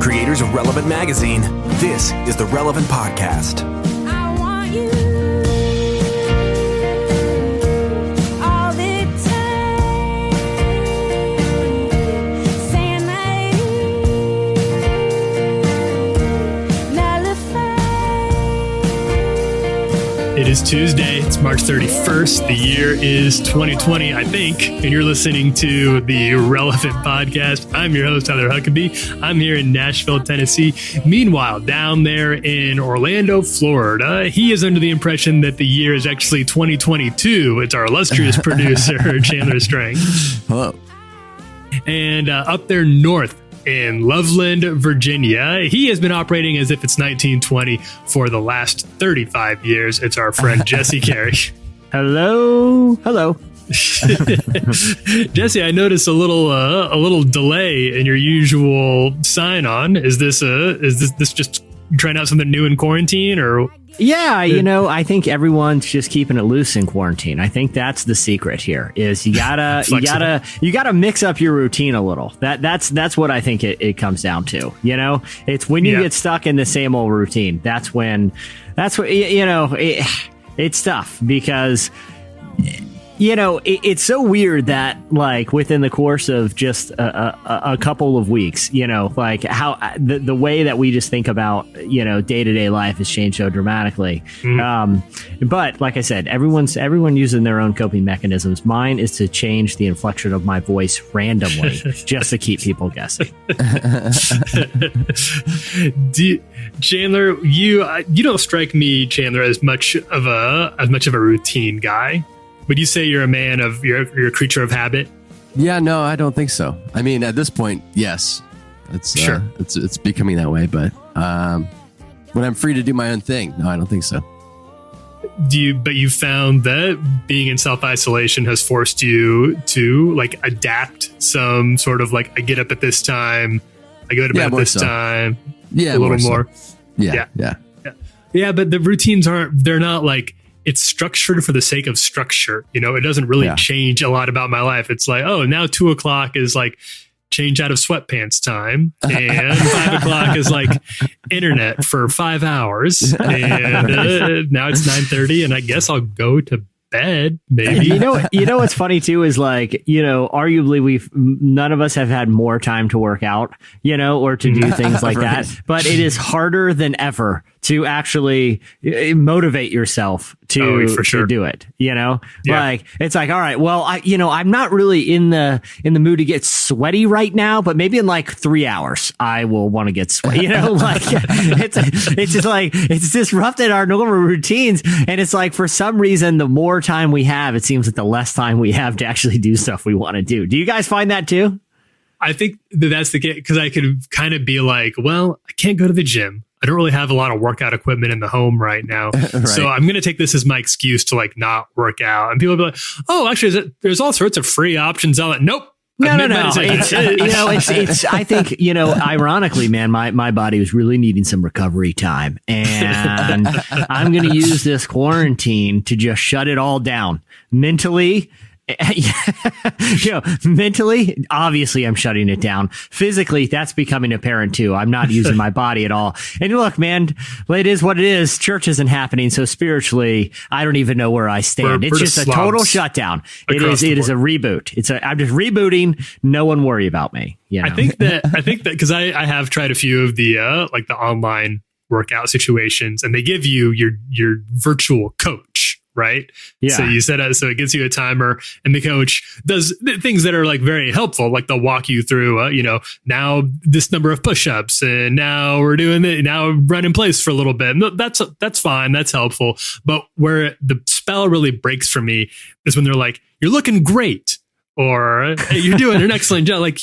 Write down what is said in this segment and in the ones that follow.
creators of Relevant Magazine. This is the Relevant Podcast. I want you all the time, saying my nullify. It is Tuesday. It's March 31st. The year is 2020, I think. And you're listening to the Relevant Podcast. I'm your host, Tyler Huckabee. I'm here in Nashville, Tennessee. Meanwhile, down there in Orlando, Florida, he is under the impression that the year is actually 2022. It's our illustrious producer, Chandler Strang. Hello. And up there north in Loveland, Virginia, he has been operating as if it's 1920 for the last 35 years. It's our friend Jesse Carey. Hello. Jesse, I noticed a little delay in your usual sign on. Is this just trying out something new in quarantine, or? Yeah, I think everyone's just keeping it loose in quarantine. I think that's the secret here. Is you gotta mix up your routine a little. That's what I think it comes down to. It's when you get stuck in the same old routine. It's tough because it's so weird that like within the course of just a couple of weeks, like how the way that we just think about, day-to-day life has changed so dramatically. Mm-hmm. But like I said, everyone using their own coping mechanisms. Mine is to change the inflection of my voice randomly just to keep people guessing. Chandler, you don't strike me, Chandler, as much of a routine guy. Would you say you're a creature of habit? Yeah, no, I don't think so. I mean, at this point, yes, sure. It's becoming that way. But when I'm free to do my own thing, no, I don't think so. But you found that being in self-isolation has forced you to like adapt some sort of like, I get up at this time, I go to bed at this time. Yeah, a little more. Yeah. But the routines they're not like, it's structured for the sake of structure. It doesn't really change a lot about my life. It's like, oh, now 2:00 is like change out of sweatpants time. And 5:00 is like internet for 5 hours. And now it's 9:30 and I guess I'll go to bed maybe. What's funny too is like, arguably none of us have had more time to work out, or to do things like right. that. But it is harder than ever to actually motivate yourself to do it. Like it's like, all right, well, I'm not really in the mood to get sweaty right now, but maybe in like 3 hours I will want to get sweaty. Like it's just like it's disrupted our normal routines, and it's like for some reason the more time we have, it seems like the less time we have to actually do stuff we want to do. Do you guys find that too? I think that's the case, because I could kind of be like, well, I can't go to the gym. I don't really have a lot of workout equipment in the home right now. Right. So I'm going to take this as my excuse to like not work out. And people will be like, oh, actually, there's all sorts of free options out. Nope. No. It's I think, ironically, man, my body was really needing some recovery time, and I'm going to use this quarantine to just shut it all down mentally. Mentally, obviously I'm shutting it down. Physically, that's becoming apparent too. I'm not using my body at all. And look, man, it is what it is. Church isn't happening. So spiritually, I don't even know where I stand. It's just a total shutdown. It is a reboot. I'm just rebooting. No one worry about me. I think that because I have tried a few of the like the online workout situations, and they give you your virtual coach. Right. Yeah. So you set up, so it gives you a timer, and the coach does things that are like very helpful. Like they'll walk you through, now this number of push-ups, and now we're doing it. Now run in place for a little bit. No, that's fine. That's helpful. But where the spell really breaks for me is when they're like, you're looking great. Or hey, you're doing an excellent job. Like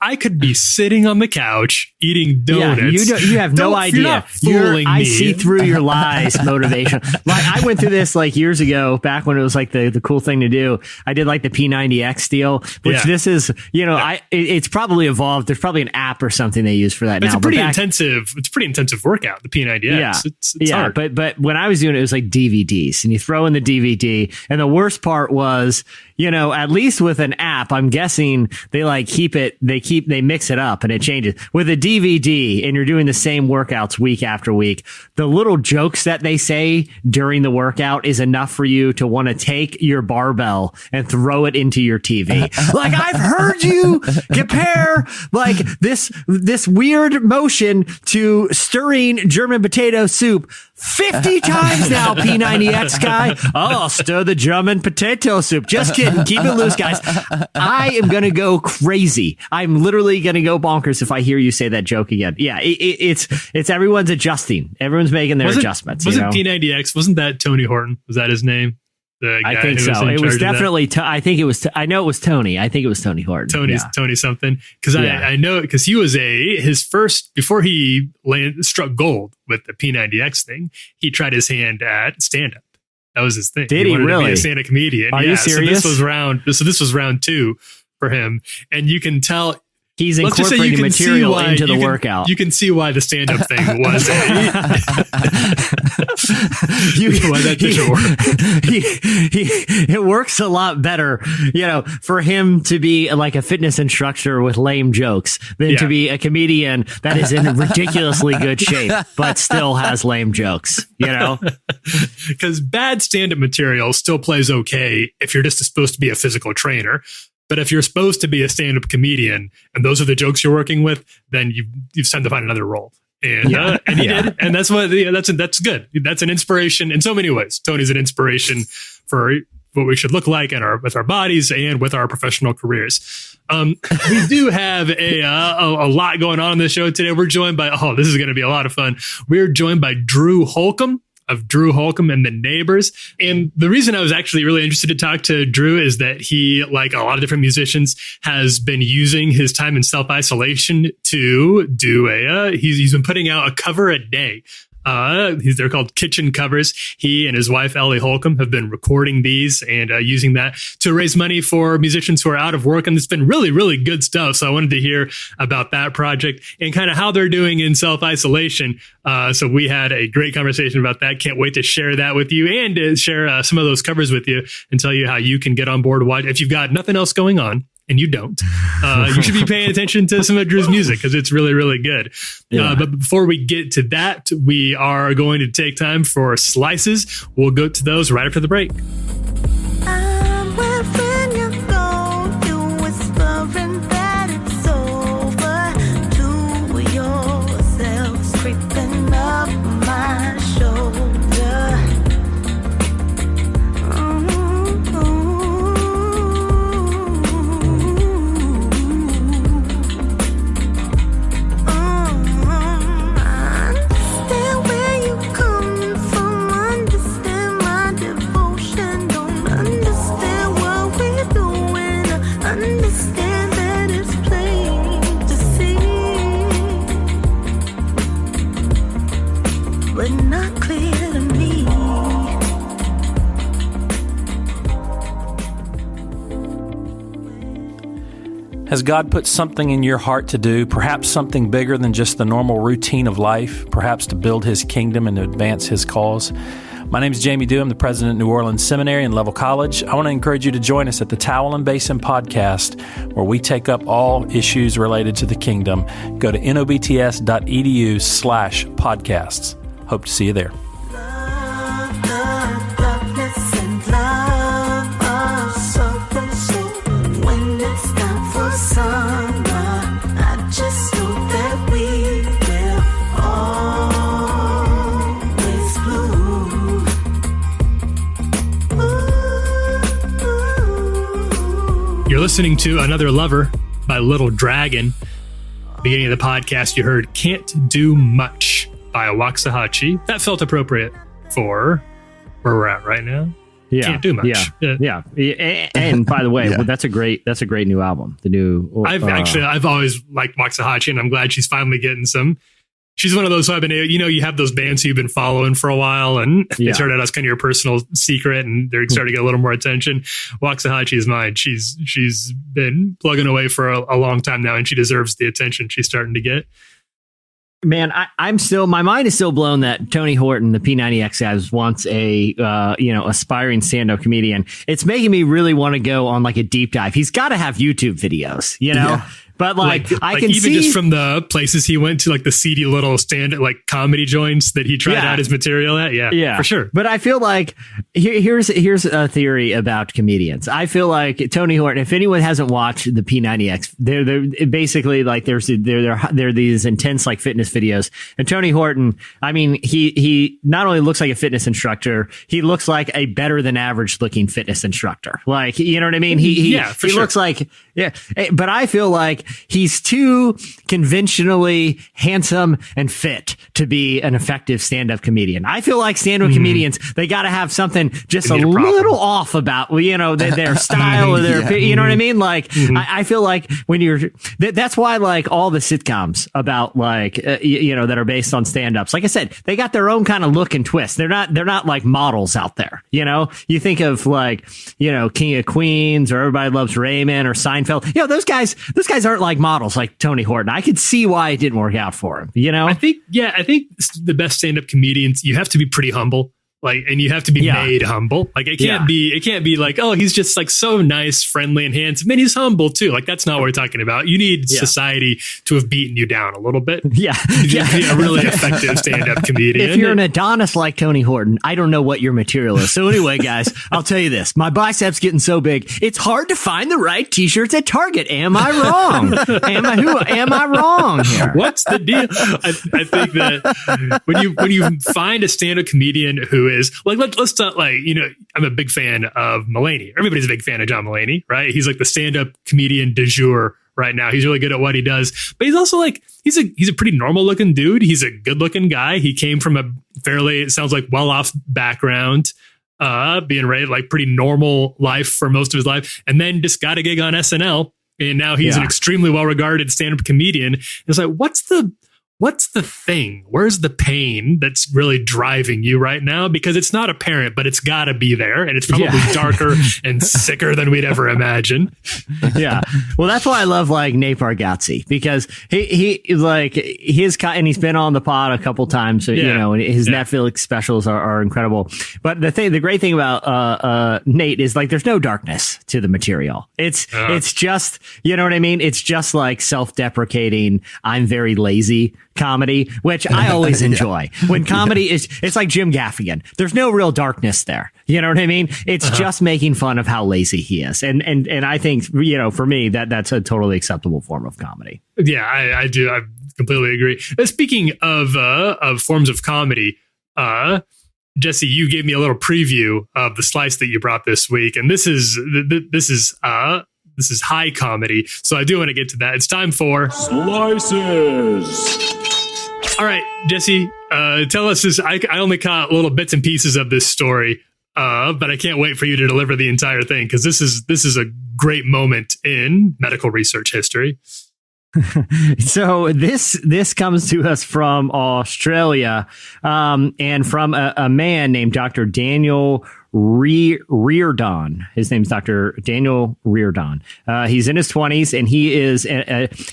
I could be sitting on the couch eating donuts. Yeah, you have no idea. You're not fooling me. I see through your lies, motivation. Like I went through this like years ago, back when it was like the cool thing to do. I did like the P90X deal, which this is, it's probably evolved. There's probably an app or something they use for that now. It's a pretty intensive workout, the P90X. Yeah. It's hard. But when I was doing it, it was like DVDs, and you throw in the DVD, and the worst part was, at least with an app, I'm guessing they mix it up and it changes. With a DVD and you're doing the same workouts week after week, the little jokes that they say during the workout is enough for you to want to take your barbell and throw it into your TV. Like, I've heard you compare like this weird motion to stirring German potato soup 50 times now, P90X guy. Oh, stir the German potato soup. Just kidding. Keep it loose, guys. I am going to go crazy. I'm literally going to go bonkers if I hear you say that joke again. Yeah, it's everyone's adjusting. Everyone's making their adjustments. Was it P90X? Wasn't that Tony Horton? Was that his name? I think so. It was definitely. I think it was. I know it was Tony. I think it was Tony Horton. Tony something. Because I know because he was his first before he struck gold with the P90X thing. He tried his hand at stand up. That was his thing. Did he wanted really? To be a stand-up comedian. Are you serious? So this was round 2 for him, and you can tell. He's incorporating material into the workout. You can see why the stand-up thing was it works a lot better, for him to be like a fitness instructor with lame jokes than to be a comedian that is in ridiculously good shape but still has lame jokes, Because bad stand-up material still plays okay if you're just supposed to be a physical trainer. But if you're supposed to be a stand-up comedian and those are the jokes you're working with, then you've time to find another role. And he did. And that's that's good. That's an inspiration in so many ways. Tony's an inspiration for what we should look like with our bodies and with our professional careers. We do have a lot going on this show today. We're joined by, this is going to be a lot of fun. We're joined by Drew Holcomb of Drew Holcomb and the Neighbors. And the reason I was actually really interested to talk to Drew is that he, like a lot of different musicians, has been using his time in self-isolation to do he's been putting out a cover a day. They're called kitchen covers. He and his wife, Ellie Holcomb, have been recording these and using that to raise money for musicians who are out of work. And it's been really, really good stuff. So I wanted to hear about that project and kind of how they're doing in self-isolation. So we had a great conversation about that. Can't wait to share that with you and to share some of those covers with you and tell you how you can get on board. If you've got nothing else going on, and you don't, you should be paying attention to some of Drew's music because it's really, really good. But before we get to that, we are going to take time for slices. We'll go to those right after the break. I'm within your goal, you whispering that it's over. To yourself, creeping up my shoulder. Has God put something in your heart to do, perhaps something bigger than just the normal routine of life, perhaps to build His kingdom and to advance His cause? My name is Jamie Dew. I'm the president of New Orleans Seminary and Level College. I want to encourage you to join us at the Towel and Basin podcast, where we take up all issues related to the kingdom. Go to nobts.edu/podcasts. Hope to see you there. You're listening to Another Lover by Little Dragon. Beginning of the podcast, you heard Can't Do Much by Waxahachie. That felt appropriate for where we're at right now. Yeah, Can't do much. Yeah. And by the way, that's a great new album. The new. I've always liked Waxahachie, and I'm glad she's finally getting some. She's one of those who I've been, you have those bands who you've been following for a while, and it started out as kind of your personal secret, and they're starting to get a little more attention. Waxahachie is mine. She's been plugging away for a long time now, and she deserves the attention she's starting to get. Man, I'm still, my mind is still blown that Tony Horton, the P90X guy, was once a aspiring stand-up comedian. It's making me really want to go on like a deep dive. He's got to have YouTube videos, you know? Yeah. But like I can even see just from the places he went to, like the seedy little stand like comedy joints that he tried out his material at. Yeah, for sure. But I feel like here's a theory about comedians. I feel like Tony Horton, if anyone hasn't watched the P90X, they're basically like they're these intense like fitness videos. And Tony Horton, I mean, he not only looks like a fitness instructor, he looks like a better than average looking fitness instructor. Like, you know what I mean? He looks like, but I feel like he's too conventionally handsome and fit to be an effective stand-up comedian. I feel like stand-up comedians, they got to have something just a little off about, their style or their, you know what I mean? Like, I feel like when that's why like all the sitcoms about like, that are based on stand-ups, like I said, they got their own kind of look and twist. They're not like models out there. You think of like, King of Queens or Everybody Loves Raymond or Seinfeld. Those guys aren't like models like Tony Horton. I could see why it didn't work out for him. I think the best stand-up comedians, you have to be pretty humble. Like, and you have to be made humble. Like, it can't be like, oh, he's just like so nice, friendly, and handsome. And he's humble too. Like, that's not what we're talking about. You need society to have beaten you down a little bit. Yeah. To be a really effective stand-up comedian. If you're an Adonis like Tony Horton, I don't know what your material is. So anyway, guys, I'll tell you this. My biceps getting so big, it's hard to find the right t-shirts at Target. Am I wrong? Am I wrong here? What's the deal? I think that when you find a stand-up comedian who is like, let's talk, like, I'm a big fan of Mulaney. Everybody's a big fan of John Mulaney, right? He's like the stand-up comedian du jour right now. He's really good at what he does, but he's also like, he's a pretty normal looking dude. He's a good looking guy. He came from a fairly, it sounds like, well-off background, being raised like pretty normal life for most of his life, and then just got a gig on SNL, and now he's an extremely well-regarded stand-up comedian. It's like, what's the thing? Where's the pain that's really driving you right now? Because it's not apparent, but it's got to be there. And it's probably darker and sicker than we'd ever imagine. Yeah. Well, that's why I love like Nate Bargatze, because he like and he's been on the pod a couple times. So, and his Netflix specials are incredible. But the great thing about Nate is like there's no darkness to the material. It's just, you know what I mean? It's just like self-deprecating, I'm very lazy comedy, which I always enjoy. When comedy it's like Jim Gaffigan. There's no real darkness there. You know what I mean? It's just making fun of how lazy he is. And I think, for me, that's a totally acceptable form of comedy. Yeah, I do. I completely agree. Speaking of forms of comedy, Jesse, you gave me a little preview of the slice that you brought this week, and this is high comedy. So I do want to get to that. It's time for Slices. All right, Jesse, tell us this. I only caught little bits and pieces of this story, but I can't wait for you to deliver the entire thing, because this is a great moment in medical research history. So this comes to us from Australia, and from a man named Dr. Daniel Reardon. His name's Dr. Daniel Reardon. He's in his 20s, and he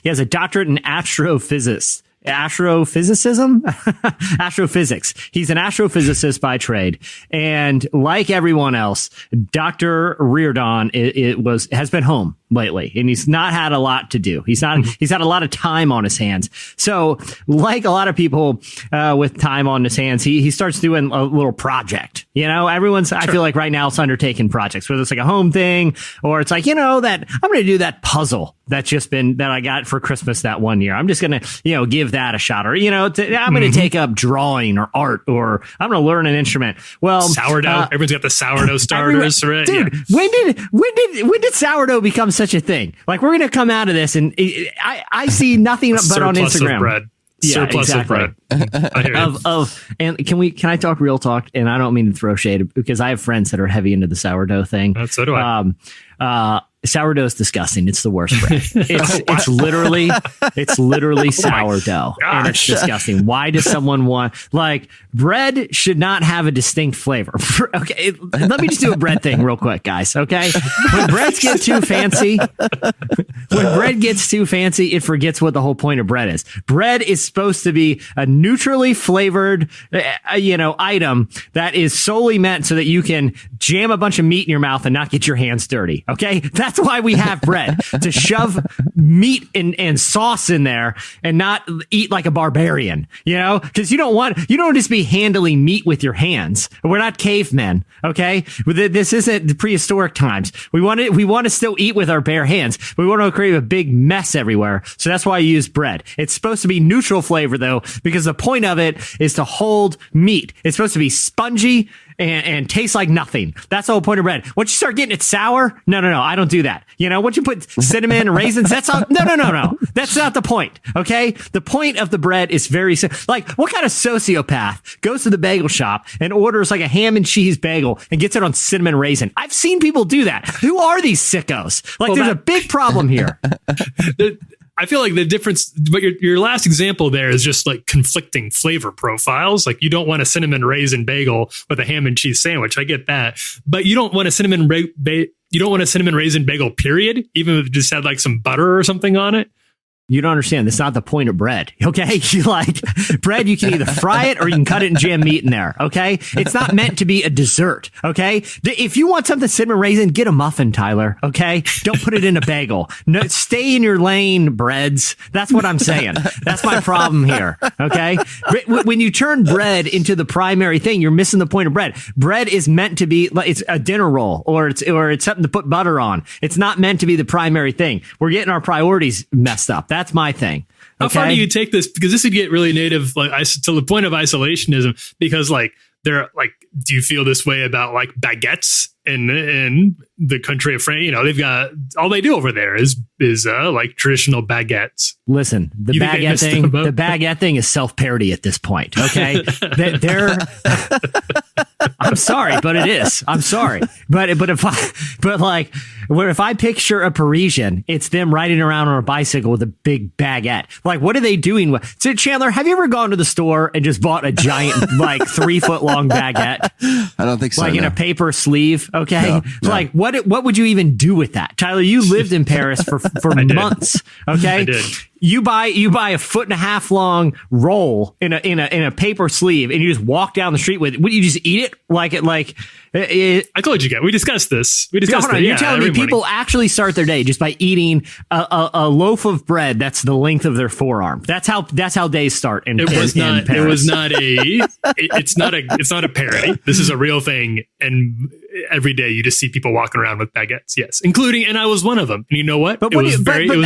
has a doctorate in astrophysics. Astrophysics. He's an astrophysicist by trade, and like everyone else, Dr. Reardon has been home lately, and he's not had a lot to do. He's had a lot of time on his hands. So, like a lot of people with time on his hands, he starts doing a little project. Everyone's, I feel like right now, it's undertaking projects, whether it's like a home thing, or it's like, that I'm going to do that puzzle that I got for Christmas that one year. I'm just going to, give that a shot, or, I'm going to take up drawing or art, or I'm going to learn an instrument. Well, sourdough. Everyone's got the sourdough starters, right? Dude, when did sourdough become such a thing? Like, we're going to come out of this, and I see nothing but on Instagram. Of bread. Yeah, surplus exactly. of bread. And can I talk real talk? And I don't mean to throw shade, because I have friends that are heavy into the sourdough thing. So do I. Sourdough is disgusting. It's the worst bread. It's literally sourdough, and it's disgusting. Why does someone want bread should not have a distinct flavor? Okay, let me just do a bread thing real quick, guys. Okay, when breads get too fancy, it forgets what the whole point of bread is. Bread is supposed to be a neutrally flavored, item that is solely meant so that you can jam a bunch of meat in your mouth and not get your hands dirty. Okay, that's why we have bread, to shove meat and sauce in there and not eat like a barbarian, because you don't just be handling meat with your hands. We're not cavemen. Okay. This isn't the prehistoric times. We want to still eat with our bare hands. We want to create a big mess everywhere. So that's why I use bread. It's supposed to be neutral flavor though, because the point of it is to hold meat. It's supposed to be spongy and taste like nothing. That's the whole point of bread. Once you start getting it sour, no, I don't do that. Once you put cinnamon and raisins, that's all. No. That's not the point. Okay. The point of the bread is very simple. What kind of sociopath goes to the bagel shop and orders a ham and cheese bagel and gets it on cinnamon raisin? I've seen people do that. Who are these sickos? There's a big problem here. I feel like the difference, but your last example there is just conflicting flavor profiles. You don't want a cinnamon raisin bagel with a ham and cheese sandwich. I get that, but you don't want a cinnamon raisin bagel. Period. Even if it just had some butter or something on it. You don't understand. That's not the point of bread. Okay. Bread, you can either fry it or you can cut it and jam meat in there. Okay. It's not meant to be a dessert. Okay. If you want something cinnamon raisin, get a muffin, Tyler. Okay. Don't put it in a bagel. No, stay in your lane, breads. That's what I'm saying. That's my problem here. Okay. When you turn bread into the primary thing, you're missing the point of bread. Bread is meant to be it's a dinner roll or it's something to put butter on. It's not meant to be the primary thing. We're getting our priorities messed up. That's my thing. Okay? How far do you take this? Because this would get really native, to the point of isolationism. Because they're do you feel this way about baguettes in the country of France? They've got all they do over there is traditional baguettes. Listen, the baguette thing is self-parody at this point. Okay, they're. I'm sorry, but it is. I'm sorry, but if I picture a Parisian, it's them riding around on a bicycle with a big baguette. What are they doing? So Chandler, have you ever gone to the store and just bought a giant 3 foot long baguette? I don't think so. In a paper sleeve. Okay, no. What would you even do with that, Tyler? You lived in Paris for months. Okay, I did. You buy a 1.5 foot long roll in a paper sleeve, and you just walk down the street with it. Would you just eat it I told you guys. We discussed this. You're telling me people actually start their day just by eating a loaf of bread that's the length of their forearm. That's how days start in Paris. It's not a parody. This is a real thing, and every day you just see people walking around with baguettes. Yes, including, and I was one of them. And you know what? It was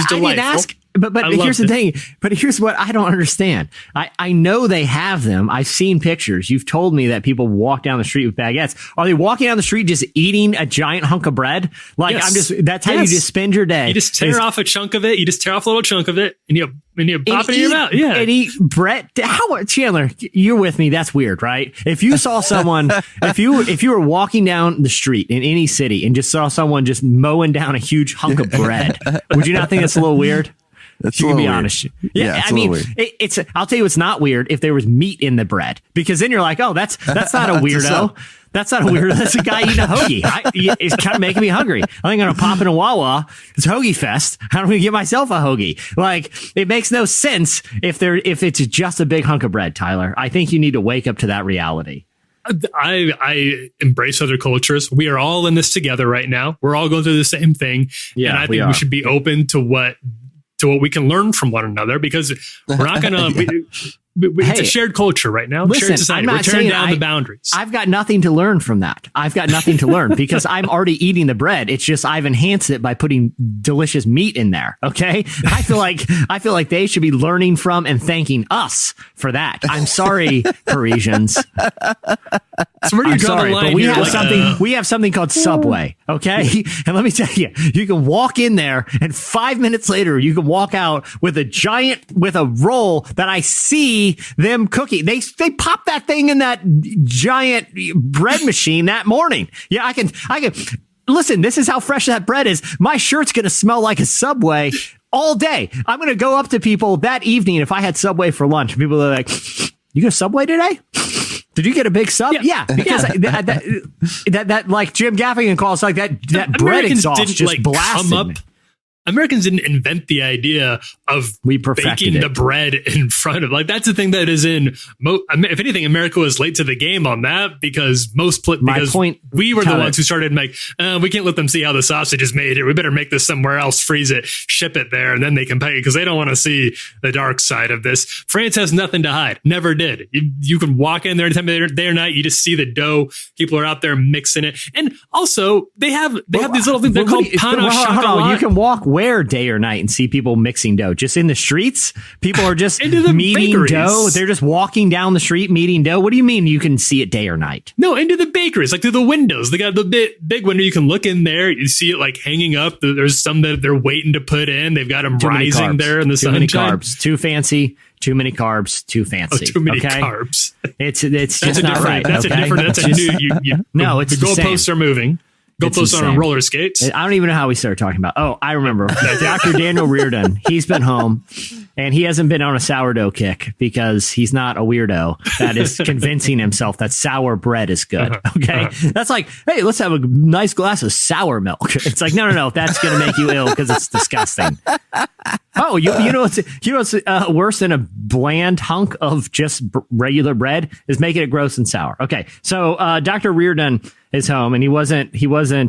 delightful. But here's the thing. But here's what I don't understand. I know they have them. I've seen pictures. You've told me that people walk down the street with baguettes. Are they walking down the street just eating a giant hunk of bread? Yes. That's how you just spend your day. You just tear off a chunk of it. You just tear off a little chunk of it and you pop it in your mouth. Yeah. And eat bread. Chandler, you're with me. That's weird, right? If you saw someone, if you were walking down the street in any city and just saw someone just mowing down a huge hunk of bread, would you not think that's a little weird? You can be honest. Yeah, I mean, I'll tell you what's not weird if there was meat in the bread, because then you're like, oh, that's not a weirdo. That's not a weirdo. That's a guy eating a hoagie. It's kind of making me hungry. I think I'm going to pop in a Wawa. It's Hoagie Fest. I'm going to get myself a hoagie. It makes no sense if it's just a big hunk of bread, Tyler. I think you need to wake up to that reality. I embrace other cultures. We are all in this together right now. We're all going through the same thing. Yeah, and I think we should be open to what we can learn from one another, because we're not going to. It's a shared culture right now. Listen, shared society. We're tearing down the boundaries. I've got nothing to learn from that. I've got nothing to learn because I'm already eating the bread. It's just I've enhanced it by putting delicious meat in there. Okay, I feel like they should be learning from and thanking us for that. I'm sorry, Parisians. So where do you draw the line? But we have something called Subway. Okay, and let me tell you, you can walk in there, and 5 minutes later, you can walk out with a roll that I see them cooking. They pop that thing in that giant bread machine that morning. Yeah, I can. listen, this is how fresh that bread is. My shirt's going to smell like a Subway all day. I'm going to go up to people that evening if I had Subway for lunch. People are like, you go Subway today? Did you get a big sub? Yeah, because that like Jim Gaffigan calls like that bread exhaust just blasted me. Americans didn't invent the idea of baking the bread in front of, like, that's the thing that is in, if anything, America was late to the game on that because we were the ones who started we can't let them see how the sausage is made here. We better make this somewhere else, freeze it, ship it there, and then they can pay it because they don't want to see the dark side of this. France has nothing to hide. Never did. You can walk in there anytime day or night. You just see the dough. People are out there mixing it. And also they have these little things they're called pain au chocolat. You can walk where day or night and see people mixing dough? Just in the streets? People are just meeting dough. They're just walking down the street meeting dough. What do you mean you can see it day or night? No, into the bakeries, like through the windows. They got the big window. You can look in there. You see it like hanging up. There's some that they're waiting to put in. They've got them rising there in the sunshine. Too many carbs. Too fancy. Too many carbs. Too fancy. Too many carbs. It's just not right. That's a different. That's a new. No, it's the goalposts are moving. Goalposts on roller skates. I don't even know how we started talking about. Oh, I remember. Dr. Daniel Reardon. He's been home and he hasn't been on a sourdough kick because he's not a weirdo that is convincing himself that sour bread is good. Okay. That's like, hey, let's have a nice glass of sour milk. It's like, no. That's going to make you ill because it's disgusting. Oh, you know what's worse than a bland hunk of just regular bread is making it gross and sour. Okay. So, Dr. Reardon is home and he wasn't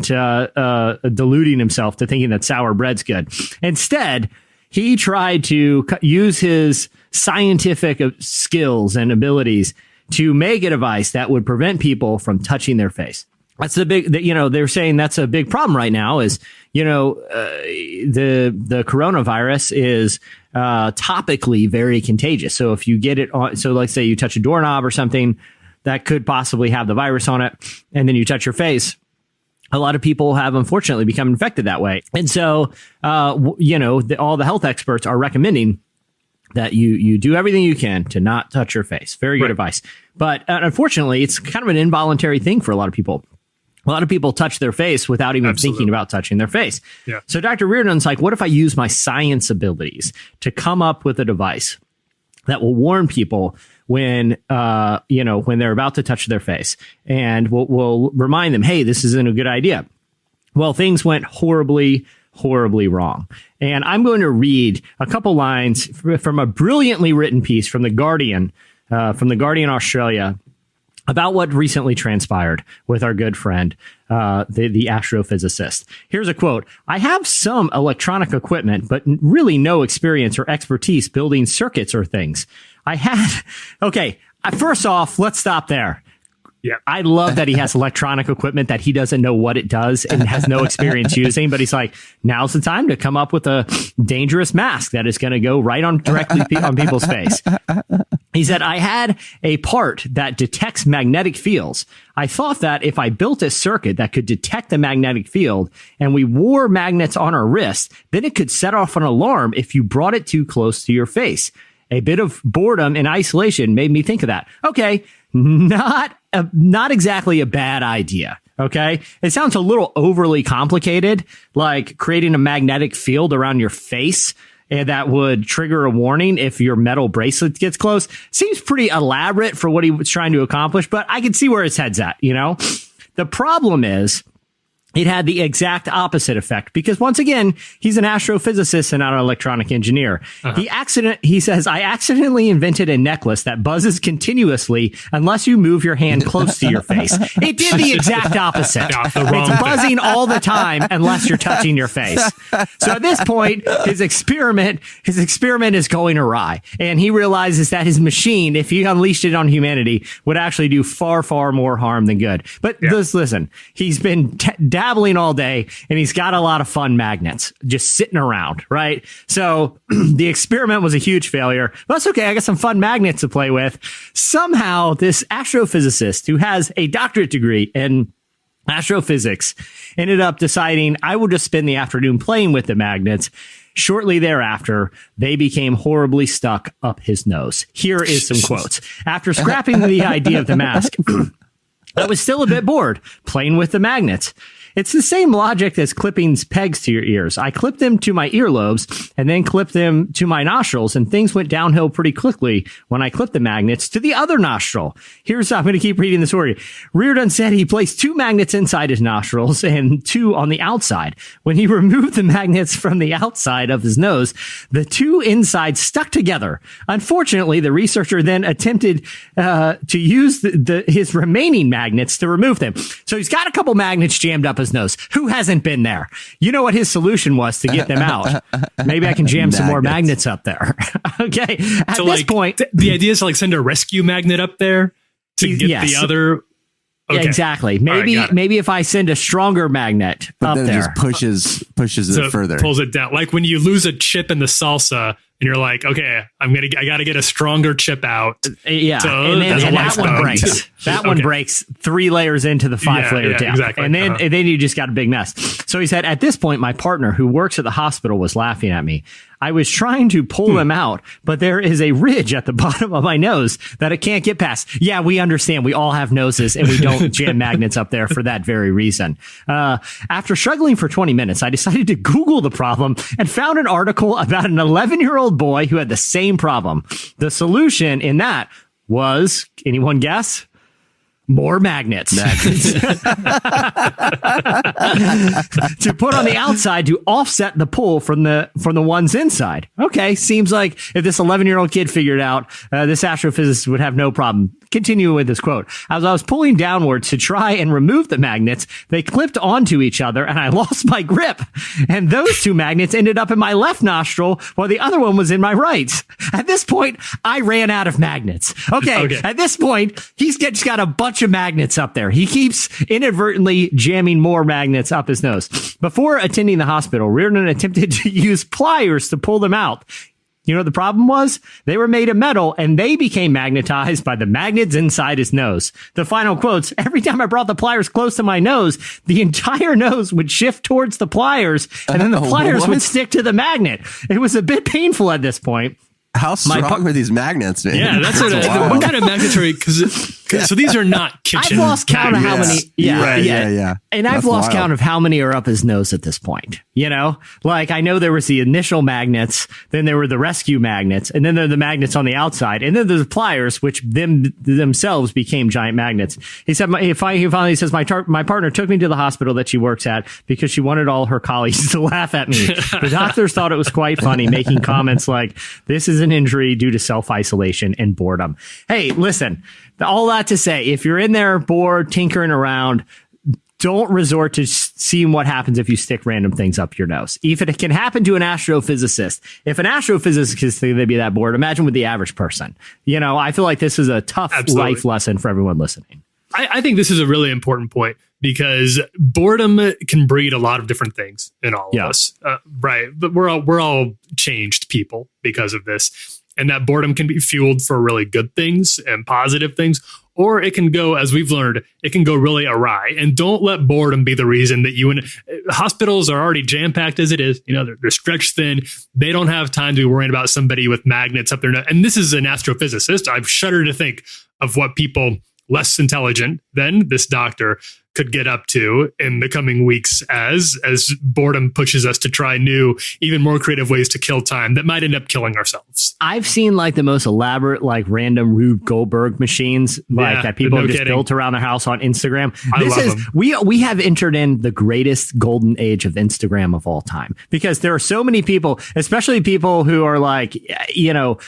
deluding himself to thinking that sour bread's good. Instead, he tried to use his scientific skills and abilities to make a device that would prevent people from touching their face. That's the big, they're saying that's a big problem right now is, the coronavirus is topically very contagious. So if you get it on, so like say you touch a doorknob or something that could possibly have the virus on it, and then you touch your face, a lot of people have unfortunately become infected that way. And so, all the health experts are recommending that you do everything you can to not touch your face. Very good advice. But unfortunately, it's kind of an involuntary thing for a lot of people. A lot of people touch their face without even thinking about touching their face. Yeah. So Dr. Reardon's like, what if I use my science abilities to come up with a device that will warn people when they're about to touch their face, and we'll remind them, hey, this isn't a good idea. Well, things went horribly wrong. And I'm going to read a couple lines from a brilliantly written piece from The Guardian Australia, about what recently transpired with our good friend, the astrophysicist. Here's a quote. I have some electronic equipment, but really no experience or expertise building circuits or things. First off, let's stop there. Yeah, I love that he has electronic equipment that he doesn't know what it does and has no experience using. But he's like, now's the time to come up with a dangerous mask that is going to go right on directly on people's face. He said, I had a part that detects magnetic fields. I thought that if I built a circuit that could detect the magnetic field and we wore magnets on our wrists, then it could set off an alarm if you brought it too close to your face. A bit of boredom and isolation made me think of that. Okay, not exactly a bad idea. Okay, it sounds a little overly complicated, like creating a magnetic field around your face and that would trigger a warning if your metal bracelet gets close. Seems pretty elaborate for what he was trying to accomplish, but I can see where his head's at. The problem is, it had the exact opposite effect because once again, he's an astrophysicist and not an electronic engineer. He says, I accidentally invented a necklace that buzzes continuously unless you move your hand close to your face. It did the exact opposite. It's buzzing all the time unless you're touching your face. So at this point, his experiment is going awry. And he realizes that his machine, if he unleashed it on humanity, would actually do far, far more harm than good. But listen, he's been dabbling all day and he's got a lot of fun magnets just sitting around, right? So the experiment was a huge failure. But that's okay. I got some fun magnets to play with. Somehow this astrophysicist who has a doctorate degree in astrophysics ended up deciding I will just spend the afternoon playing with the magnets. Shortly thereafter, they became horribly stuck up his nose. Here is some quotes. After scrapping the idea of the mask, I was still a bit bored playing with the magnets. It's the same logic as clipping pegs to your ears. I clipped them to my earlobes and then clipped them to my nostrils, and things went downhill pretty quickly when I clipped the magnets to the other nostril. I'm going to keep reading the story. Reardon said he placed 2 magnets inside his nostrils and 2 on the outside. When he removed the magnets from the outside of his nose, the 2 inside stuck together. Unfortunately, the researcher then attempted to use his remaining magnets to remove them. So he's got a couple magnets jammed up his nose. Who hasn't been there? You know what his solution was to get them out? Maybe I can jam some more magnets up there. Okay. At this point, the idea is to send a rescue magnet up there to get the other. Okay. Exactly. Maybe if I send a stronger magnet up there, it just pushes it further, pulls it down. Like when you lose a chip in the salsa. And you're like, okay, I got to get a stronger chip out. Yeah, and that one breaks. That one breaks 3 layers into the 5-layer down. Exactly. And then you just got a big mess. So he said, at this point, my partner who works at the hospital was laughing at me. I was trying to pull them out, but there is a ridge at the bottom of my nose that it can't get past. Yeah, we understand. We all have noses and we don't jam magnets up there for that very reason. After struggling for 20 minutes, I decided to Google the problem and found an article about an 11-year-old boy who had the same problem. The solution in that was, anyone guess? More magnets. To put on the outside to offset the pull from the ones inside. Okay, seems like if this 11-year-old kid figured out, this astrophysicist would have no problem. Continue with this quote. As I was pulling downwards to try and remove the magnets, they clipped onto each other and I lost my grip. And those 2 magnets ended up in my left nostril while the other one was in my right. At this point, I ran out of magnets. Okay. At this point, he's just got a bunch of magnets up there. He keeps inadvertently jamming more magnets up his nose. Before attending the hospital, Reardon attempted to use pliers to pull them out. You know what the problem was? They were made of metal and they became magnetized by the magnets inside his nose. The final quotes, every time I brought the pliers close to my nose, the entire nose would shift towards the pliers and then the pliers would stick to the magnet. It was a bit painful at this point. How strong are these magnets, man? Yeah, that's what kind of magnets are? So these are not kitchen. I've lost count of how many. Yeah. And I've lost count of how many are up his nose at this point. You know, like I know there was the initial magnets, then there were the rescue magnets, and then there are the magnets on the outside, and then there's the pliers, which themselves became giant magnets. He said, he finally says, my partner took me to the hospital that she works at because she wanted all her colleagues to laugh at me. The doctors thought it was quite funny, making comments like, "This is an injury due to self-isolation and boredom." Hey, listen, all that to say, if you're in there bored, tinkering around, don't resort to seeing what happens if you stick random things up your nose. If it can happen to an astrophysicist, if an astrophysicist is going to be that bored, imagine with the average person. You know, I feel like this is a tough life lesson for everyone listening. I think this is a really important point because boredom can breed a lot of different things in all of us. Right. But we're all changed people because of this. And that boredom can be fueled for really good things and positive things, or it can go, as we've learned, it can go really awry. And don't let boredom be the reason that hospitals are already jam-packed as it is. You know, they're stretched thin. They don't have time to be worrying about somebody with magnets up their nose. And this is an astrophysicist. I shudder to think of what people less intelligent than this doctor could get up to in the coming weeks as boredom pushes us to try new, even more creative ways to kill time that might end up killing ourselves. I've seen like the most elaborate, like random Rube Goldberg machines that people have just built around their house on Instagram. We have entered in the greatest golden age of Instagram of all time, because there are so many people, especially people who are like, you know,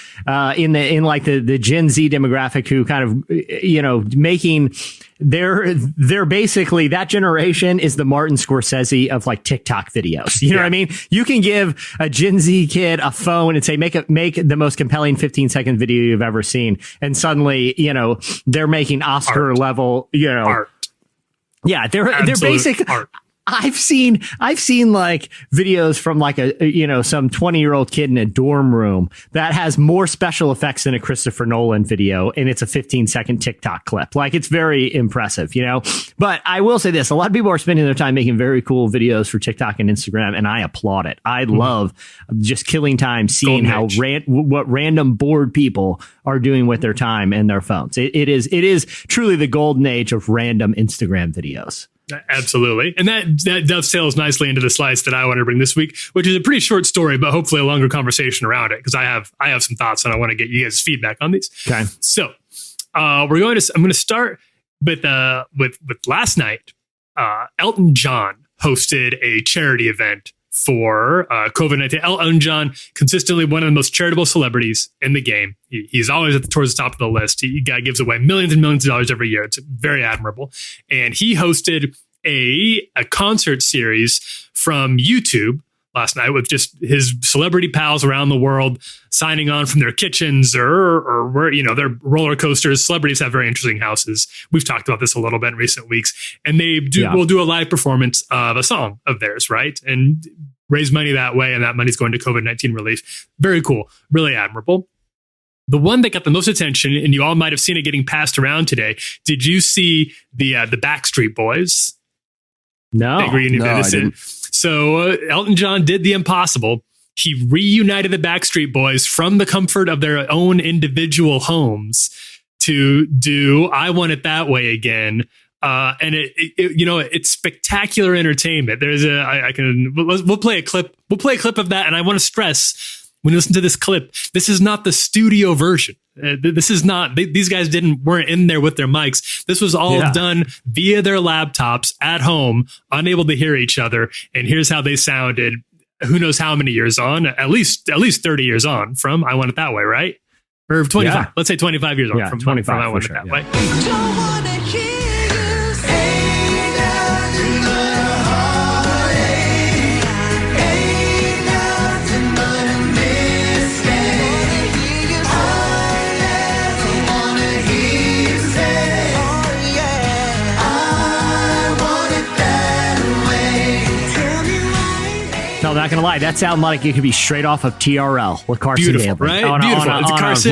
in the Gen Z demographic who kind of, you know, making they're basically, that generation is the Martin Scorsese of like TikTok videos. You know what I mean? You can give a Gen Z kid a phone and say, make the most compelling 15-second video you've ever seen. And suddenly, you know, they're making Oscar level, you know, art. Yeah. They're basic art. I've seen like videos from like some 20-year-old kid in a dorm room that has more special effects than a Christopher Nolan video, and it's a 15-second TikTok clip. Like, it's very impressive, But I will say this: a lot of people are spending their time making very cool videos for TikTok and Instagram, and I applaud it. I love just killing time, seeing how what random bored people are doing with their time and their phones. It is truly the golden age of random Instagram videos. Absolutely. And that dovetails nicely into the slice that I want to bring this week, which is a pretty short story, but hopefully a longer conversation around it, because I have some thoughts and I want to get you guys' feedback on these. Okay. So I'm going to start with last night. Elton John hosted a charity event for COVID-19. Elton John, consistently one of the most charitable celebrities in the game. He's always towards the top of the list. He gives away millions and millions of dollars every year. It's very admirable. And he hosted a concert series from YouTube last night with just his celebrity pals around the world signing on from their kitchens or where, their roller coasters. Celebrities have very interesting houses. We've talked about this a little bit in recent weeks, and they will do a live performance of a song of theirs, right? And raise money that way. And that money's going to COVID-19 relief. Very cool. Really admirable. The one that got the most attention, and you all might have seen it getting passed around today. Did you see the Backstreet Boys? No, I didn't. So Elton John did the impossible. He reunited the Backstreet Boys from the comfort of their own individual homes to do "I Want It That Way Again." And it's spectacular entertainment. We'll play a clip. We'll play a clip of that. And I want to stress, when you listen to this clip, this is not the studio version. This is not, these guys weren't in there with their mics. This was all done via their laptops at home, unable to hear each other. And here's how they sounded. Who knows how many years on? At least 30 years on from "I Want It That Way," right? Or 25. Yeah. Let's say 25 years on from 25. From "I Want It That Way." Don't wanna hear you say nothing but a heartache. Ain't nothing but a mistake. I never wanna hear you say, oh yeah, I want it that way. Tell me why. No, not gonna lie, that sounded like it could be straight off of TRL with Carson Daly, right? On a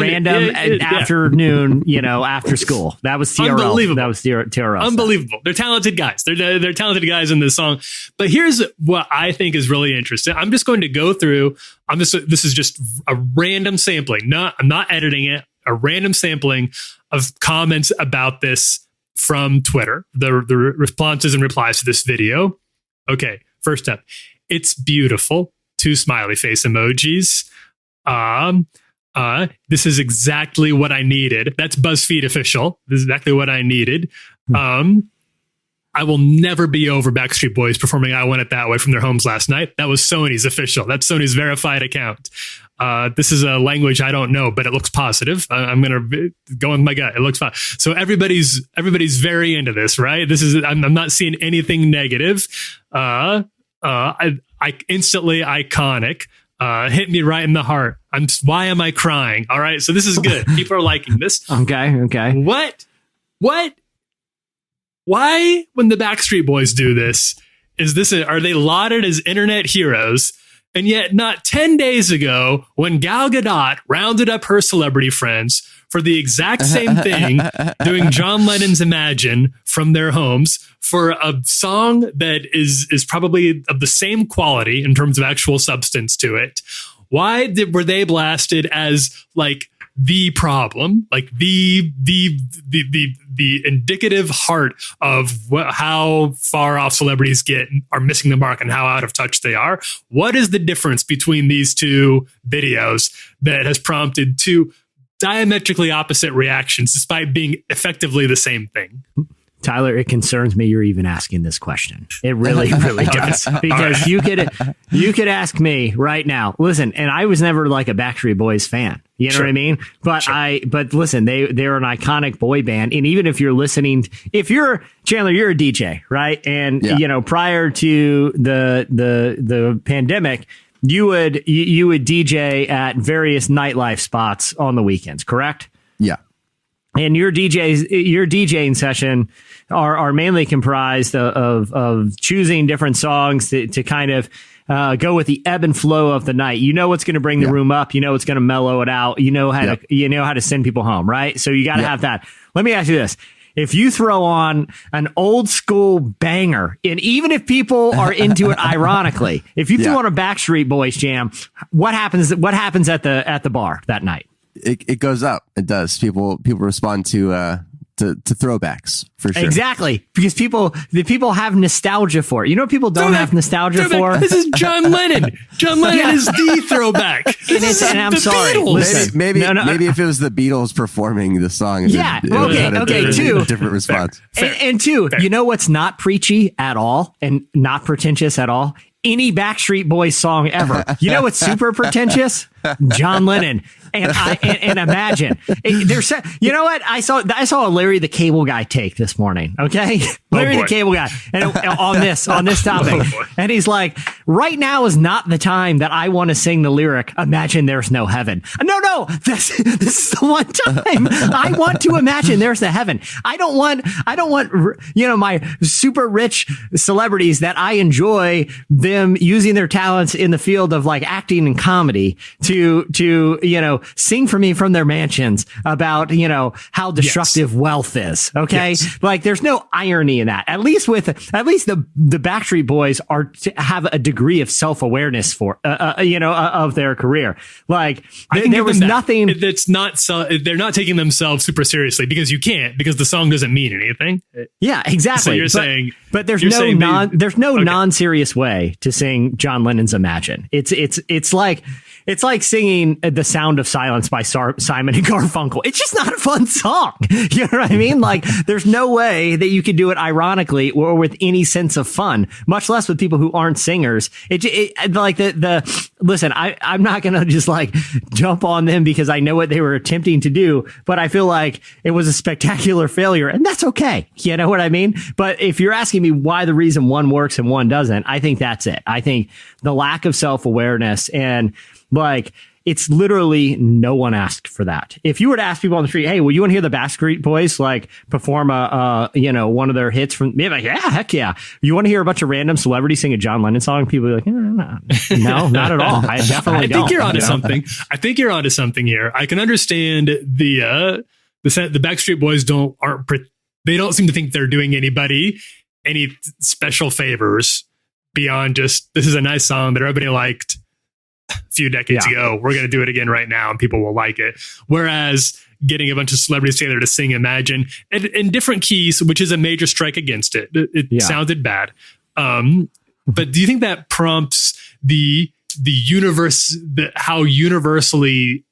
random afternoon, after school. That was TRL. Unbelievable. That was TRL. Unbelievable. Stuff. They're talented guys. They're talented guys in this song. But here's what I think is really interesting. I'm just going to go through. This is just a random sampling. I'm not editing it. A random sampling of comments about this from Twitter. The responses and replies to this video. Okay. First up. It's beautiful. 2 smiley face emojis. This is exactly what I needed. That's BuzzFeed official. This is exactly what I needed. I will never be over Backstreet Boys performing "I Want It That Way" from their homes last night. That was Sony's official. That's Sony's verified account. This is a language I don't know, but it looks positive. I'm going to go with my gut. It looks fine. So everybody's very into this, right? I'm not seeing anything negative. I instantly iconic, hit me right in the heart. Why am I crying? All right. So this is good. People are liking this. Okay. What? Why, when the Backstreet Boys do this, are they lauded as internet heroes? And yet not 10 days ago, when Gal Gadot rounded up her celebrity friends for the exact same thing, doing John Lennon's "Imagine" from their homes for a song that is probably of the same quality in terms of actual substance to it. Why were they blasted as like the problem, like the indicative heart of how far off celebrities are missing the mark and how out of touch they are? What is the difference between these two videos that has prompted two diametrically opposite reactions despite being effectively the same thing? Tyler, it concerns me you're even asking this question. It really, really does. Because you could ask me right now. Listen, and I was never like a Backstreet Boys fan. You know what I mean? But but listen, they're an iconic boy band. And even if you're listening, Chandler, you're a DJ, right? And prior to the pandemic, you would DJ at various nightlife spots on the weekends, correct? Yeah. And your DJing session are mainly comprised of choosing different songs to kind of go with the ebb and flow of the night. You know what's going to bring the room up. You know what's going to mellow it out. You know how to send people home, right? So you got to have that. Let me ask you this. If you throw on an old school banger, and even if people are into it ironically, if you throw on a Backstreet Boys jam, what happens at the bar that night? It goes up. It does. People respond to throwbacks for sure. Exactly, because people have nostalgia for it. You know what people don't have nostalgia for? This is John Lennon. John Lennon is the throwback. And I'm sorry. Listen, maybe if it was the Beatles performing the song, different response. And two, you know what's not preachy at all and not pretentious at all? Any Backstreet Boys song ever. You know what's super pretentious? John Lennon. And Imagine. You know what? I saw a Larry the Cable Guy take this morning. Okay, Larry the Cable Guy, and on this topic, and he's like, right now is not the time that I want to sing the lyric "Imagine there's no heaven." No, this is the one time I want to imagine there's a heaven. I don't want my super rich celebrities that I enjoy them using their talents in the field of like acting and comedy to sing for me from their mansions about, how destructive wealth is. Okay. Yes. Like there's no irony in that. At least the Backstreet Boys are to have a degree of self-awareness of their career. Like there was nothing that's not, they're not taking themselves super seriously because because the song doesn't mean anything. Yeah, exactly. So you're saying, but there's no non-serious way to sing John Lennon's Imagine. It's like singing The Sound of Silence by Simon and Garfunkel. It's just not a fun song. You know what I mean? Like, there's no way that you could do it ironically or with any sense of fun, much less with people who aren't singers. Listen, I'm not going to just like jump on them because I know what they were attempting to do, but I feel like it was a spectacular failure, and that's okay. You know what I mean? But if you're asking me why the reason one works and one doesn't, I think that's it. I think the lack of self-awareness and like, it's literally no one asked for that. If you were to ask people on the street, hey, well, you want to hear the Backstreet Boys like perform one of their hits from me? Like, yeah, heck yeah. You want to hear a bunch of random celebrities sing a John Lennon song? People are like, no, not at all. I definitely don't. I think you're onto something. I think you're onto something here. I can understand the Backstreet Boys don't seem to think they're doing anybody any special favors beyond just this is a nice song that everybody liked a few decades ago. We're going to do it again right now and people will like it. Whereas getting a bunch of celebrities together to sing Imagine in different keys, which is a major strike against it. It sounded bad. But do you think that prompts the universe, how universally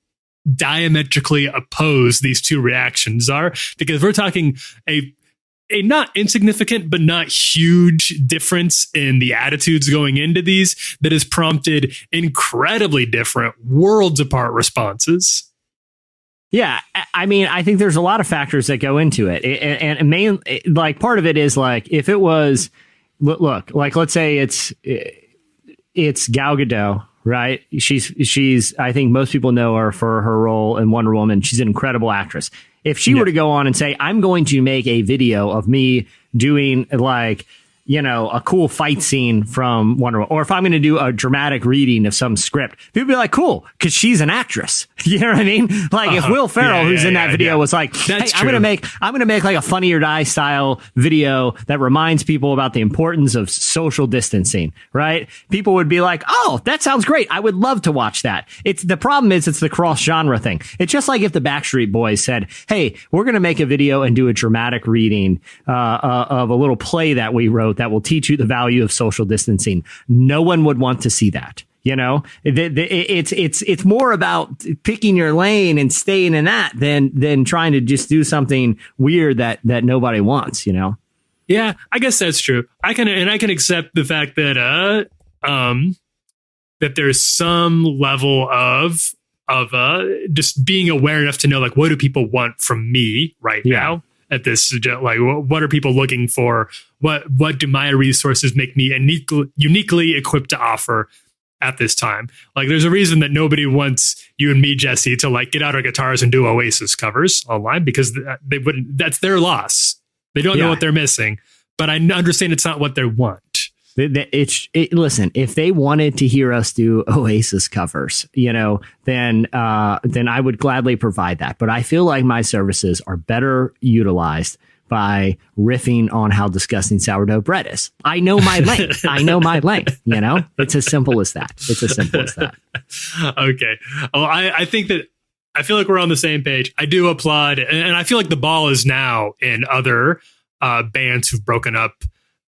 diametrically opposed these two reactions are? Because we're talking a not insignificant, but not huge difference in the attitudes going into these that has prompted incredibly different, worlds apart responses. Yeah, I mean, I think there's a lot of factors that go into it. And mainly, like, part of it is like, if it was, look, like, let's say it's Gal Gadot, right? She's, I think most people know her for her role in Wonder Woman. She's an incredible actress. If she were to go on and say, I'm going to make a video of me doing like, a cool fight scene from Wonder Woman, or if I'm going to do a dramatic reading of some script, people be like, cool, because she's an actress. You know what I mean? Like if Will Ferrell, who's in that video, was like, hey, I'm going to make like a Funny or Die style video that reminds people about the importance of social distancing, right? People would be like, oh, that sounds great. I would love to watch that. The problem is it's the cross genre thing. It's just like if the Backstreet Boys said, hey, we're going to make a video and do a dramatic reading of a little play that we wrote that will teach you the value of social distancing. No one would want to see that. It's more about picking your lane and staying in that than trying to just do something weird that nobody wants. Yeah, I guess that's true. I can accept the fact that that there's some level of just being aware enough to know, like, what do people want from me right now at this, like, what are people looking for? What do my resources make me uniquely equipped to offer at this time. Like, there's a reason that nobody wants you and me, Jesse, to like get out our guitars and do Oasis covers online, because they wouldn't. That's their loss. They don't know what they're missing. But I understand it's not what they want. Listen, if they wanted to hear us do Oasis covers, then I would gladly provide that. But I feel like my services are better utilized by riffing on how disgusting sourdough bread is. I know my lane. It's as simple as that. Okay. Well, I think that I feel like we're on the same page. I do applaud, and I feel like the ball is now in other bands who've broken up.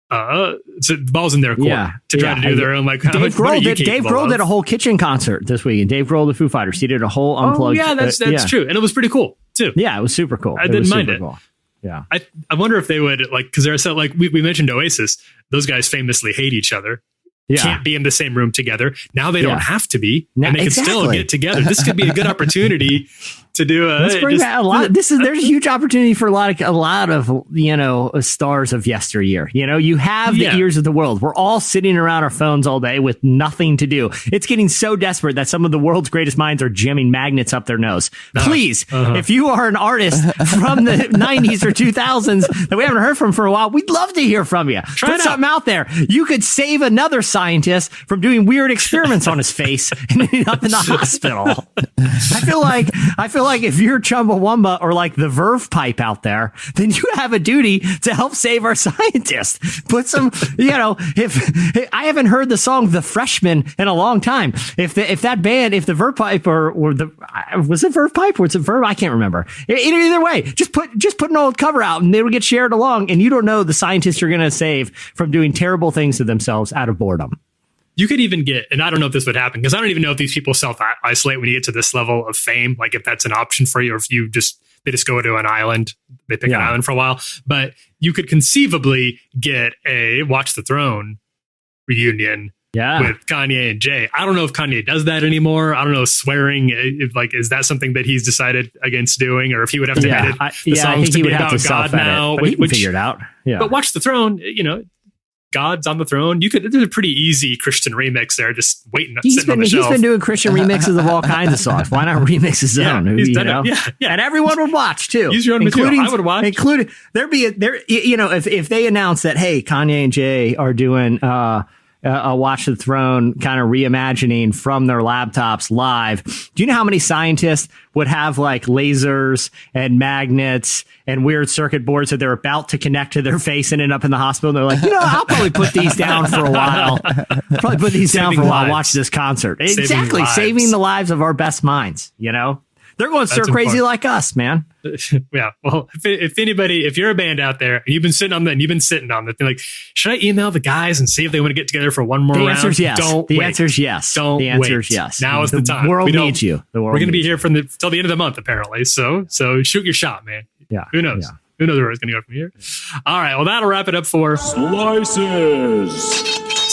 So the ball's in their court to try to do their own. Like Dave Grohl did a whole kitchen concert this week, and Dave Grohl, the Foo Fighters, he did a whole unplugged. Oh yeah, that's true, and it was pretty cool too. Yeah, it was super cool. I didn't mind it. Cool. Yeah, I wonder if they would like, because they're so like we mentioned Oasis. Those guys famously hate each other. Can't be in the same room together. Now they don't have to be, and they can still get together. This could be a good opportunity to do a. Let's bring back a lot. There's a huge opportunity for a lot of stars of yesteryear. You have the ears of the world. We're all sitting around our phones all day with nothing to do. It's getting so desperate that some of the world's greatest minds are jamming magnets up their nose. Please, if you are an artist from the 90s or 2000s that we haven't heard from for a while, we'd love to hear from you. Put something out there. You could save another scientist from doing weird experiments on his face and ending up in the hospital. I feel like if you're Chumbawamba or like the Verve Pipe out there, then you have a duty to help save our scientists. Put some, if I haven't heard the song "The Freshman" in a long time. If that band, if the Verve Pipe or was it Verve Pipe or was it Verve? I can't remember. Either way, just put an old cover out and they will get shared along. And you don't know the scientists you're going to save from doing terrible things to themselves out of boredom. You could even get, and I don't know if this would happen, because I don't even know if these people self-isolate when you get to this level of fame, like if that's an option for you, or if they just go to an island, they pick an island for a while. But you could conceivably get a Watch the Throne reunion with Kanye and Jay. I don't know if Kanye does that anymore. I don't know, swearing, is that something that he's decided against doing, or if he would have to edit the songs to be about God now? But he can figure it out. Yeah. But Watch the Throne, God's on the throne. There's a pretty easy Christian remix there, just waiting. He's been doing Christian remixes of all kinds of songs. Why not remix his own? He's done it. Yeah. And everyone would watch too. Use your own material. I would watch. Including if they announce that, hey, Kanye and Jay are doing a Watch the Throne kind of reimagining from their laptops live. Do you know how many scientists would have like lasers and magnets and weird circuit boards that they're about to connect to their face and end up in the hospital? And they're like, I'll probably put these down for a while. Watch this concert. Exactly. Saving the lives of our best minds, They're going stir crazy like us, man. Yeah. Well, if you're a band out there and you've been sitting on that, they're like, should I email the guys and see if they want to get together for one more round? The answer is yes. The answer is yes. Now is the time. The world needs you. We're going to be here till the end of the month, apparently. So shoot your shot, man. Yeah. Who knows? Yeah. Who knows where it's going to go from here? All right. Well, that'll wrap it up for Slices.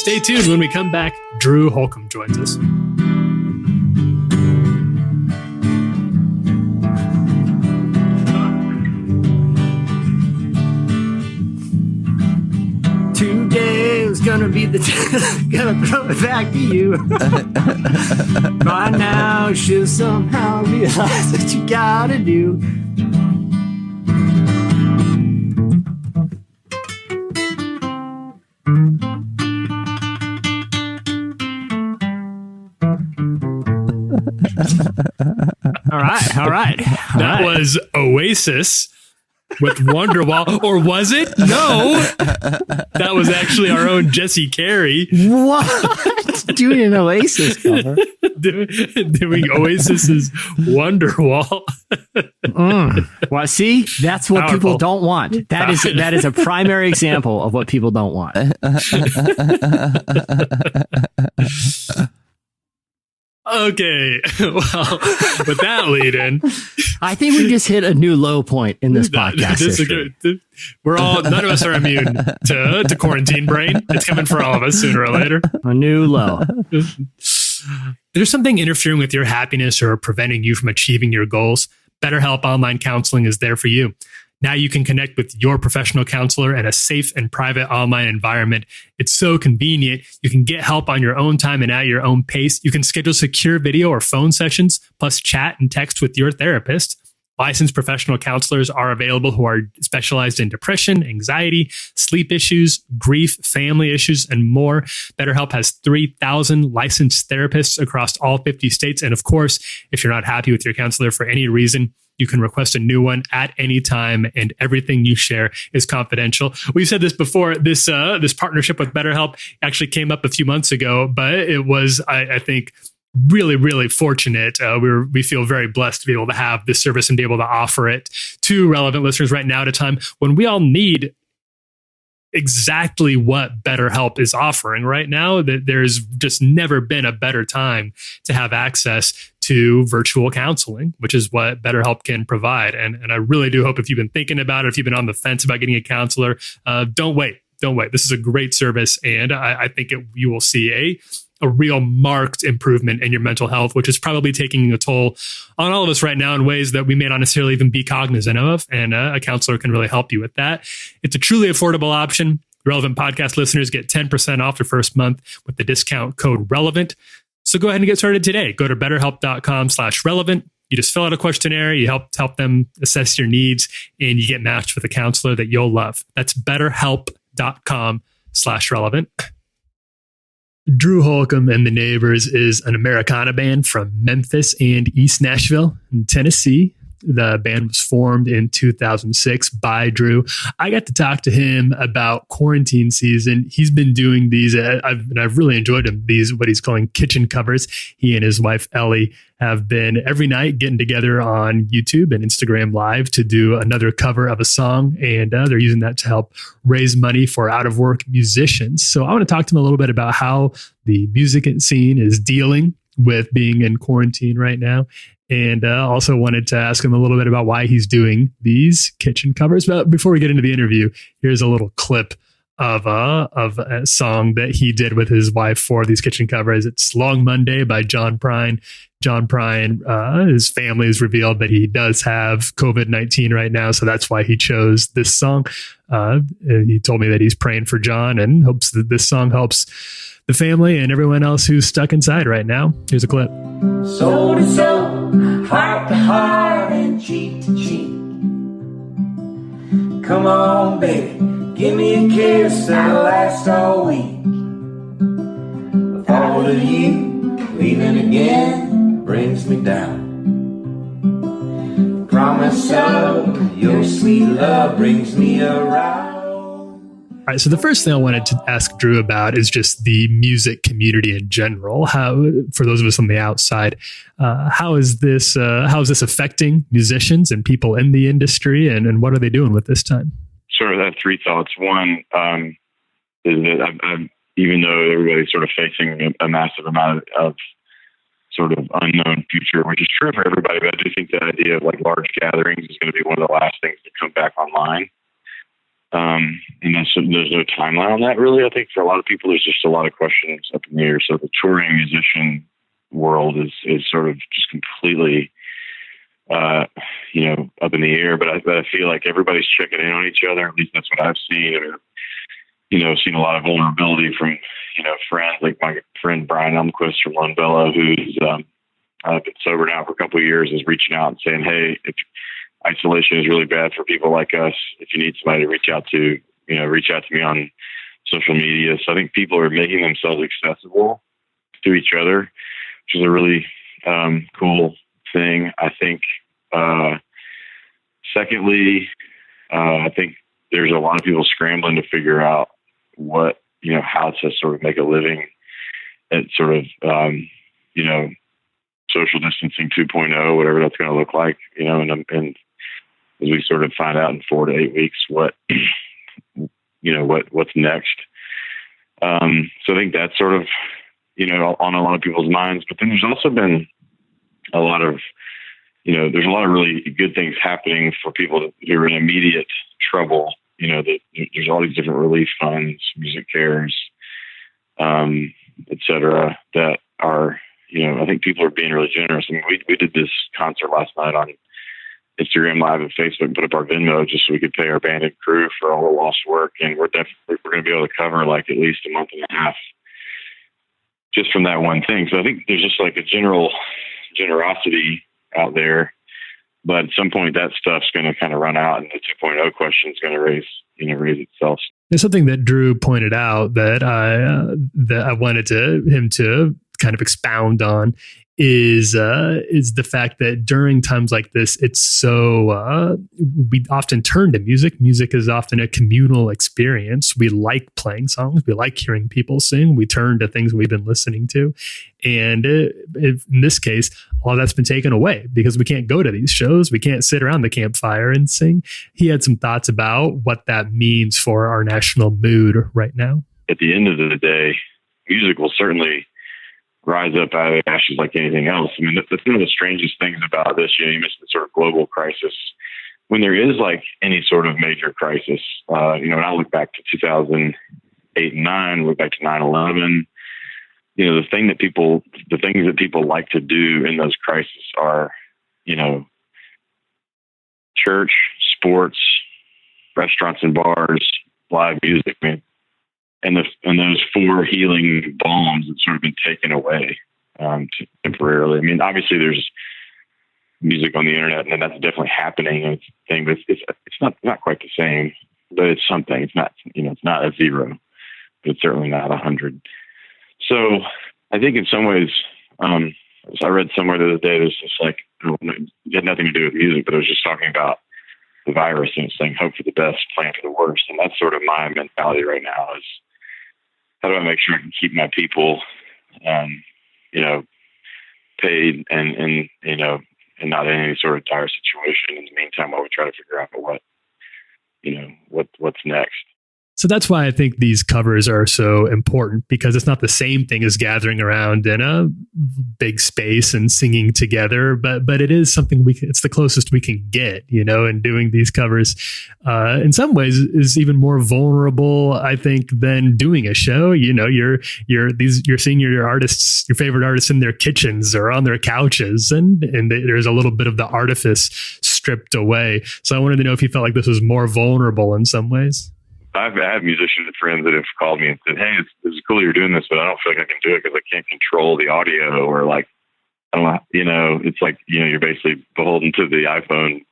Stay tuned. When we come back, Drew Holcomb joins us. Today is gonna be the gonna throw it back to you. By now, you should somehow realize what you gotta do. All right. That was Oasis with Wonderwall, or was it? No, that was actually our own Jesse Carey. What? Doing an Oasis cover. doing Oasis's Wonderwall. Well, see, that's what Powerful. people don't want. That is a primary example of what people don't want. Okay, well, with that lead in, I think we just hit a new low point in this podcast. None of us are immune to quarantine brain. It's coming for all of us sooner or later. A new low. There's something interfering with your happiness or preventing you from achieving your goals. BetterHelp Online Counseling is there for you. Now you can connect with your professional counselor in a safe and private online environment. It's so convenient. You can get help on your own time and at your own pace. You can schedule secure video or phone sessions, plus chat and text with your therapist. Licensed professional counselors are available who are specialized in depression, anxiety, sleep issues, grief, family issues, and more. BetterHelp has 3,000 licensed therapists across all 50 states. And of course, if you're not happy with your counselor for any reason, you can request a new one at any time, and everything you share is confidential. We've said this before. This partnership with BetterHelp actually came up a few months ago, but it was, I think, really, really fortunate. We feel very blessed to be able to have this service and be able to offer it to relevant listeners right now at a time when we all need exactly what BetterHelp is offering right now. That there's just never been a better time to have access to virtual counseling, which is what BetterHelp can provide. And I really do hope if you've been thinking about it, if you've been on the fence about getting a counselor, don't wait. Don't wait. This is a great service. And I think you will see a real marked improvement in your mental health, which is probably taking a toll on all of us right now in ways that we may not necessarily even be cognizant of. And a counselor can really help you with that. It's a truly affordable option. Relevant podcast listeners get 10% off their first month with the discount code RELEVANT. So go ahead and get started today. Go to betterhelp.com/relevant. You just fill out a questionnaire. You help them assess your needs, and you get matched with a counselor that you'll love. That's betterhelp.com/relevant. Drew Holcomb and the Neighbors is an Americana band from Memphis and East Nashville in Tennessee. The band was formed in 2006 by Drew. I got to talk to him about quarantine season. He's been doing these, I've really enjoyed him, what he's calling kitchen covers. He and his wife, Ellie, have been every night getting together on YouTube and Instagram Live to do another cover of a song. And they're using that to help raise money for out-of-work musicians. So I want to talk to him a little bit about how the music scene is dealing with being in quarantine right now. And also wanted to ask him a little bit about why he's doing these kitchen covers. But before we get into the interview, here's a little clip of a song that he did with his wife for these kitchen covers. It's Long Monday by John Prine. John Prine, his family has revealed that he does have COVID-19 right now. So that's why he chose this song. He told me that he's praying for John and hopes that this song helps the family and everyone else who's stuck inside right now. Here's a clip. Soul to soul, heart to heart, and cheek to cheek. Come on, baby, give me a kiss that'll last all week. The thought of you leaving again brings me down. The promise of your sweet love brings me around. All right, so the first thing I wanted to ask Drew about is just the music community in general. How, for those of us on the outside, how is this affecting musicians and people in the industry, and what are they doing with this time? Sure, I have three thoughts. One is that I've, even though everybody's sort of facing a massive amount of sort of unknown future, which is true for everybody, but I do think the idea of like large gatherings is going to be one of the last things to come back online. And there's no timeline on that, really. I think for a lot of people, there's just a lot of questions up in the air. So the touring musician world is sort of just completely, up in the air. But I feel like everybody's checking in on each other. At least that's what I've seen. I mean, I've seen a lot of vulnerability from, friends like my friend Brian Elmquist from Lone Bellow, who's been sober now for a couple of years, is reaching out and saying, hey, if isolation is really bad for people like us. If you need somebody to reach out to me on social media. So I think people are making themselves accessible to each other, which is a really cool thing. I think, secondly, I think there's a lot of people scrambling to figure out how to sort of make a living at sort of, social distancing 2.0, whatever that's going to look like, and as we sort of find out in 4 to 8 weeks, what's next. So I think that's sort of, on a lot of people's minds, but then there's also been a lot of, there's a lot of really good things happening for people who are in immediate trouble. There's all these different relief funds, music cares, et cetera, that are, I think people are being really generous. I mean, we did this concert last night on Instagram Live and Facebook, put up our Venmo just so we could pay our band and crew for all the lost work. And we're going to be able to cover like at least a month and a half just from that one thing. So I think there's just like a general generosity out there, but at some point that stuff's going to kind of run out, and the 2.0 question is going to raise itself. There's something that Drew pointed out that I wanted him to kind of expound on is the fact that during times like this, it's so we often turn to music. Music is often a communal experience. We like playing songs. We like hearing people sing. We turn to things we've been listening to, and in this case, all that's been taken away because we can't go to these shows. We can't sit around the campfire and sing. He had some thoughts about what that means for our national mood right now. At the end of the day, music will certainly rise up out of the ashes like anything else. I mean, that's one of the strangest things about this. You mentioned the sort of global crisis. When there is like any sort of major crisis, when I look back to 2008 and 2009, look back to 9/11, the things that people like to do in those crises are, church, sports, restaurants and bars, live music. I mean, and those four healing balms that sort of been taken away temporarily. I mean, obviously there's music on the internet, and that's definitely happening. And it's a thing, but it's not quite the same. But it's something. It's not it's not a 0, but it's certainly not 100. So I think in some ways, I read somewhere the other day, there's just like, it had nothing to do with music, but it was just talking about the virus and it's saying hope for the best, plan for the worst. And that's sort of my mentality right now is, how do I make sure I can keep my people, paid and not in any sort of dire situation in the meantime while we try to figure out what's next. So that's why I think these covers are so important, because it's not the same thing as gathering around in a big space and singing together, but it is something it's the closest we can get, and doing these covers in some ways is even more vulnerable, I think, than doing a show. You're seeing your artists, your favorite artists in their kitchens or on their couches, and there's a little bit of the artifice stripped away. So I wanted to know if you felt like this was more vulnerable in some ways. I've had musicians and friends that have called me and said, "Hey, it's cool you're doing this, but I don't feel like I can do it because I can't control the audio," or like, I don't know, it's like, you're basically beholden to the iPhone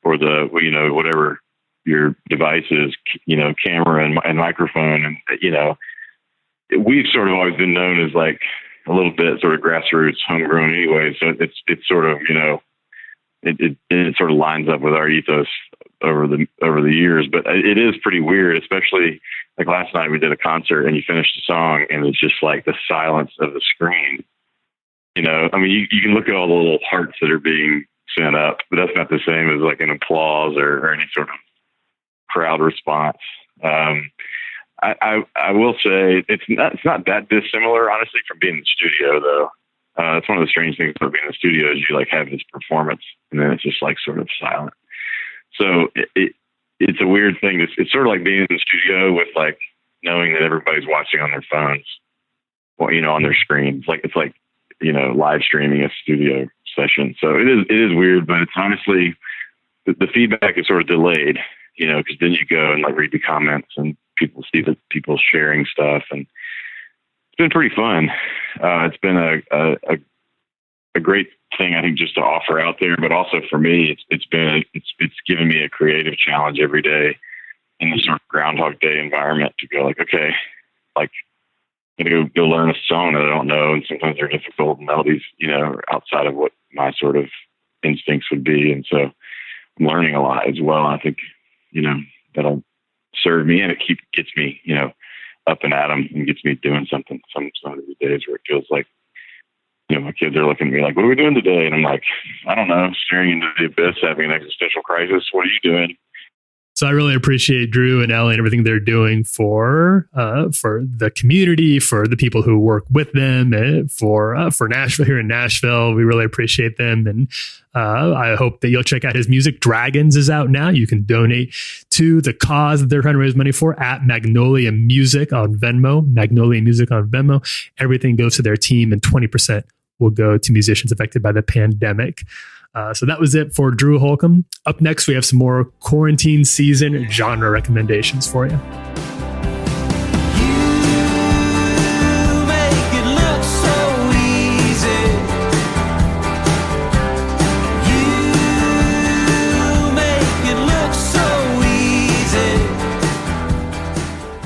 or the, whatever your device is, camera and microphone. And, we've sort of always been known as like a little bit sort of grassroots, homegrown anyway. So it's sort of, it sort of lines up with our ethos over the years, but it is pretty weird, especially like last night we did a concert and you finished a song and it's just like the silence of the screen. I mean, you can look at all the little hearts that are being sent up, but that's not the same as like an applause or any sort of crowd response. I will say it's not that dissimilar, honestly, from being in the studio though. That's one of the strange things about being in the studio is you like have this performance and then it's just like sort of silent. So it's a weird thing. It's sort of like being in the studio with like knowing that everybody's watching on their phones, on their screens. It's like live streaming a studio session. So it is weird, but it's honestly the feedback is sort of delayed, because then you go and like read the comments and people see that people sharing stuff, and it's been pretty fun. It's been a great thing, I think, just to offer out there, but also for me, it's given me a creative challenge every day in this sort of Groundhog Day environment to go like, okay, like I'm gonna go learn a song that I don't know, and sometimes they're difficult melodies, outside of what my sort of instincts would be, and so I'm learning a lot as well. I think that'll serve me, and it gets me up and at 'em and gets me doing something. Some of these days where it feels like my kids are looking at me like, "What are we doing today?" And I'm like, "I don't know, staring into the abyss, having an existential crisis. What are you doing?" So I really appreciate Drew and Ellie and everything they're doing for the community, for the people who work with them, for Nashville, here in Nashville. We really appreciate them. And I hope that you'll check out his music. Dragons is out now. You can donate to the cause that they're trying to raise money for at Magnolia Music on Venmo. Magnolia Music on Venmo. Everything goes to their team, and 20% will go to musicians affected by the pandemic. So that was it for Drew Holcomb. Up next, we have some more quarantine season genre recommendations for you.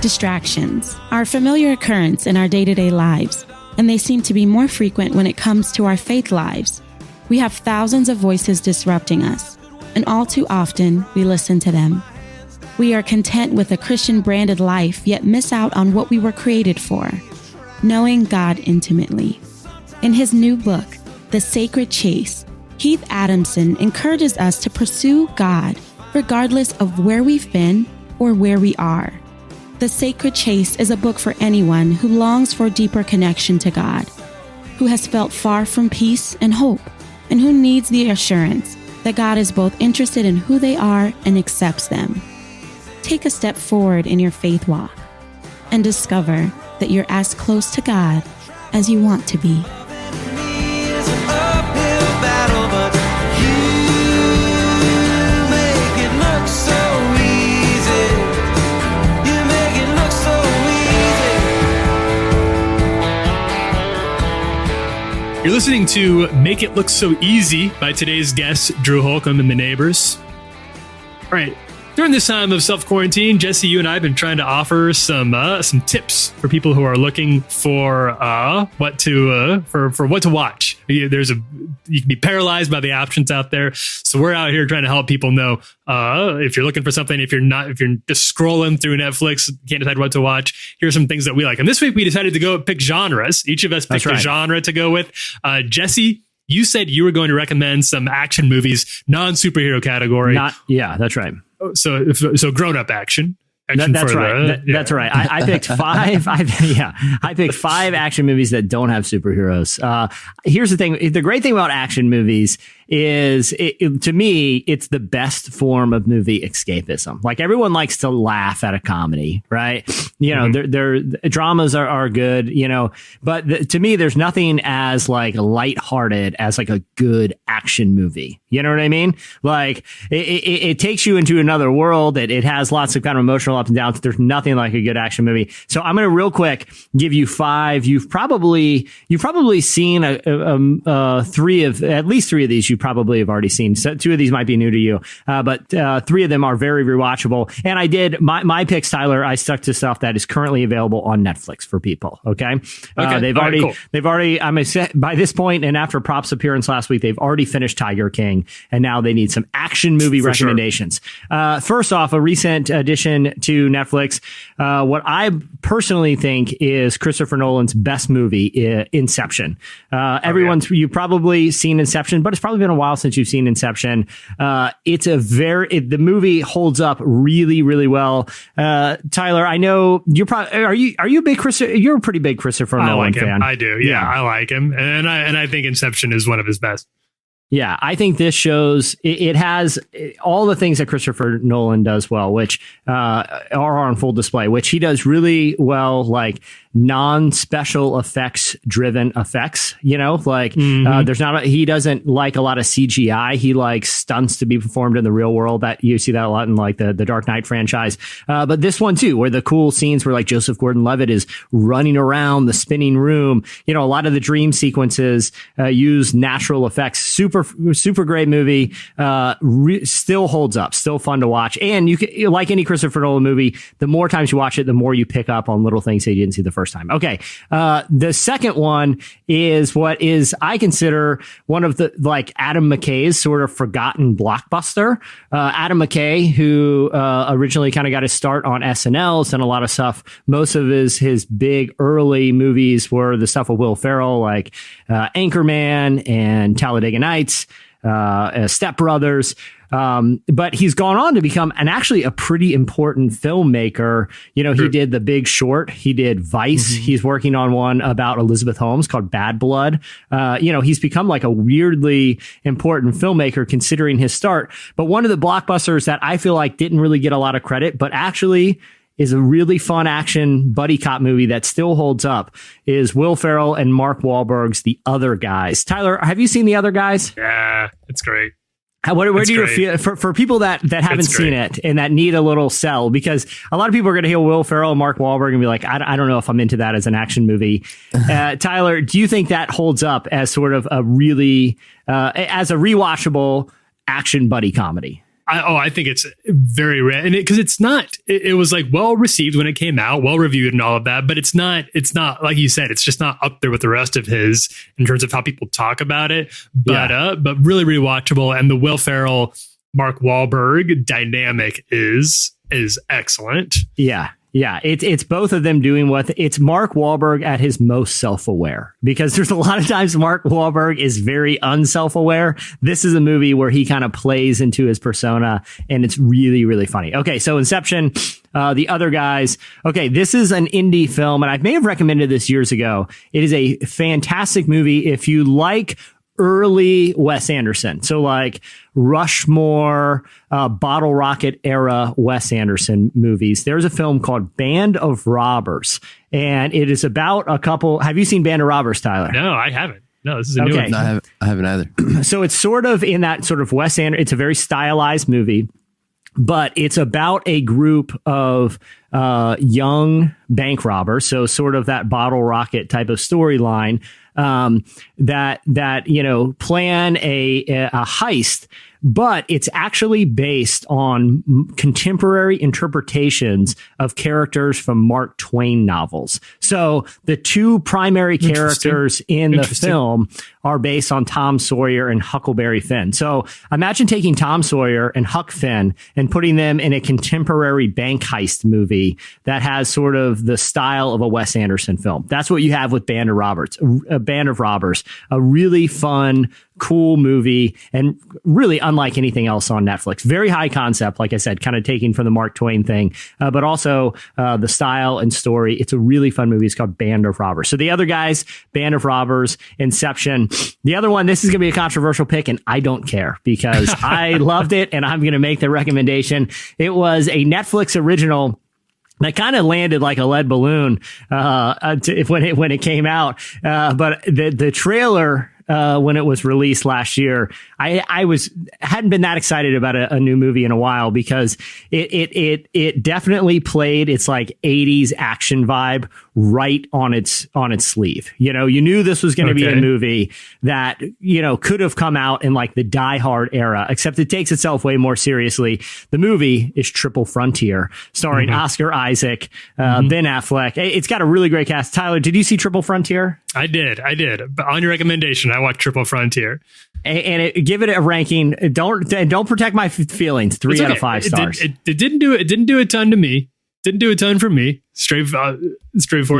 Distractions are a familiar occurrence in our day-to-day lives, and they seem to be more frequent when it comes to our faith lives. We have thousands of voices disrupting us, and all too often we listen to them. We are content with a Christian-branded life, yet miss out on what we were created for, knowing God intimately. In his new book, The Sacred Chase, Keith Adamson encourages us to pursue God regardless of where we've been or where we are. The Sacred Chase is a book for anyone who longs for a deeper connection to God, who has felt far from peace and hope, and who needs the assurance that God is both interested in who they are and accepts them. Take a step forward in your faith walk and discover that you're as close to God as you want to be. You're listening to Make It Look So Easy by today's guest, Drew Holcomb and the Neighbors. All right. During this time of self-quarantine, Jesse, you and I have been trying to offer some tips for people who are looking for what to watch. You can be paralyzed by the options out there. So we're out here trying to help people know if you're looking for something, if you're just scrolling through Netflix, can't decide what to watch. Here's some things that we like. And this week we decided to pick genres. Each of us picked a genre to go with. Jesse, you said you were going to recommend some action movies, non-superhero category. That's right. So grown-up action. That's right. That's right. I picked five. I picked 5 action movies that don't have superheroes. Here's the thing. The great thing about action movies is, to me, it's the best form of movie escapism. Like, everyone likes to laugh at a comedy, right? You know, their dramas are good, you know, but to me, there's nothing as like lighthearted as like a good action movie. You know what I mean? Like, it takes you into another world. It has lots of kind of emotional ups and downs. There's nothing like a good action movie. So I'm going to real quick give you 5. You've probably seen at least 3 of these. You probably have already seen. So 2 of these might be new to you, but 3 of them are very rewatchable. And I did my picks, Tyler. I stuck to stuff that is currently available on Netflix for people. Okay. They've already. I'm by this point, and after Prop's appearance last week, they've already finished Tiger King, and now they need some action movie recommendations. Sure. First off, a recent addition to Netflix. What I personally think is Christopher Nolan's best movie, Inception. You've probably seen Inception, but it's probably been a while since you've seen Inception. The movie holds up really well. Tyler, I know are you a big you're a pretty big Christopher Nolan fan. I do. Yeah, I like him. And I think Inception is one of his best. Yeah, I think this shows it has all the things that Christopher Nolan does well, which are on full display, which he does really well, like non-special effects driven effects, you know, like he doesn't like a lot of CGI. He likes stunts to be performed in the real world. That you see that a lot in like the Dark Knight franchise. But this one too, where the cool scenes where like Joseph Gordon-Levitt is running around the spinning room, you know, a lot of the dream sequences use natural effects. Super great movie. Still holds up, still fun to watch. And you can, like any Christopher Nolan movie, the more times you watch it, the more you pick up on little things that you didn't see the first time. Okay. The second one is what is, I consider one of the, like, Adam McKay's sort of forgotten blockbuster. Adam McKay, who originally kind of got his start on SNL, done a lot of stuff. Most of his big early movies were the stuff with Will Ferrell, like Anchorman and Talladega Nights, Step Brothers. But he's gone on to become actually a pretty important filmmaker. You know, he did The Big Short. He did Vice. He's working on one about Elizabeth Holmes called Bad Blood. You know, he's become like a weirdly important filmmaker considering his start. But one of the blockbusters that I feel like didn't really get a lot of credit, but actually is a really fun action buddy cop movie that still holds up is Will Ferrell and Mark Wahlberg's The Other Guys. Tyler, have you seen The Other Guys? Yeah, it's great. Where do you feel for people that haven't seen it and that need a little sell? Because a lot of people are going to hear Will Ferrell and Mark Wahlberg and be like, I don't know if I'm into that as an action movie. Tyler, do you think that holds up as sort of a really as a rewatchable action buddy comedy? I think it's very rare, and because it was like well received when it came out, well reviewed and all of that, but it's not like you said, it's just not up there with the rest of his in terms of how people talk about it. But really rewatchable, and the Will Ferrell Mark Wahlberg dynamic is excellent. Yeah, it's both of them doing it's Mark Wahlberg at his most self-aware, because there's a lot of times Mark Wahlberg is very unself-aware. This is a movie where he kind of plays into his persona, and it's really, really funny. Okay, so Inception, The Other Guys. Okay, this is an indie film, and I may have recommended this years ago. It is a fantastic movie if you like early Wes Anderson. So like Rushmore, Bottle Rocket era Wes Anderson movies. There's a film called Band of Robbers, and it is about a couple. Have you seen Band of Robbers, Tyler? No, I haven't. No, this is a new one. No, I haven't either. So it's sort of in that sort of Wes Anderson. It's a very stylized movie, but it's about a group of young bank robbers. So sort of that Bottle Rocket type of storyline. That plan a heist, but it's actually based on contemporary interpretations of characters from Mark Twain novels. So the two primary characters in the film are based on Tom Sawyer and Huckleberry Finn. So imagine taking Tom Sawyer and Huck Finn and putting them in a contemporary bank heist movie that has sort of the style of a Wes Anderson film. That's what you have with Band of Robbers, a really fun, cool movie, and really unlike anything else on Netflix. Very high concept, like I said, kind of taking from the Mark Twain thing, but also the style and story. It's a really fun movie. It's called Band of Robbers. So The Other Guys, Band of Robbers, Inception. The other one, this is going to be a controversial pick, and I don't care because I loved it, and I'm going to make the recommendation. It was a Netflix original that kind of landed like a lead balloon when it came out. But the trailer, when it was released last year, I hadn't been that excited about a new movie in a while, because it definitely played its like 80s action vibe right on its sleeve. You knew this was going to be a movie that, could have come out in like the Die Hard era, except it takes itself way more seriously. The movie is Triple Frontier, starring Oscar Isaac, Ben Affleck. It's got a really great cast. Tyler, did you see Triple Frontier? I did. But on your recommendation, I watched Triple Frontier. And give it a ranking. Don't protect my feelings. 3 out of 5 stars. It didn't do a ton to me. Didn't do a ton for me. Straightforward.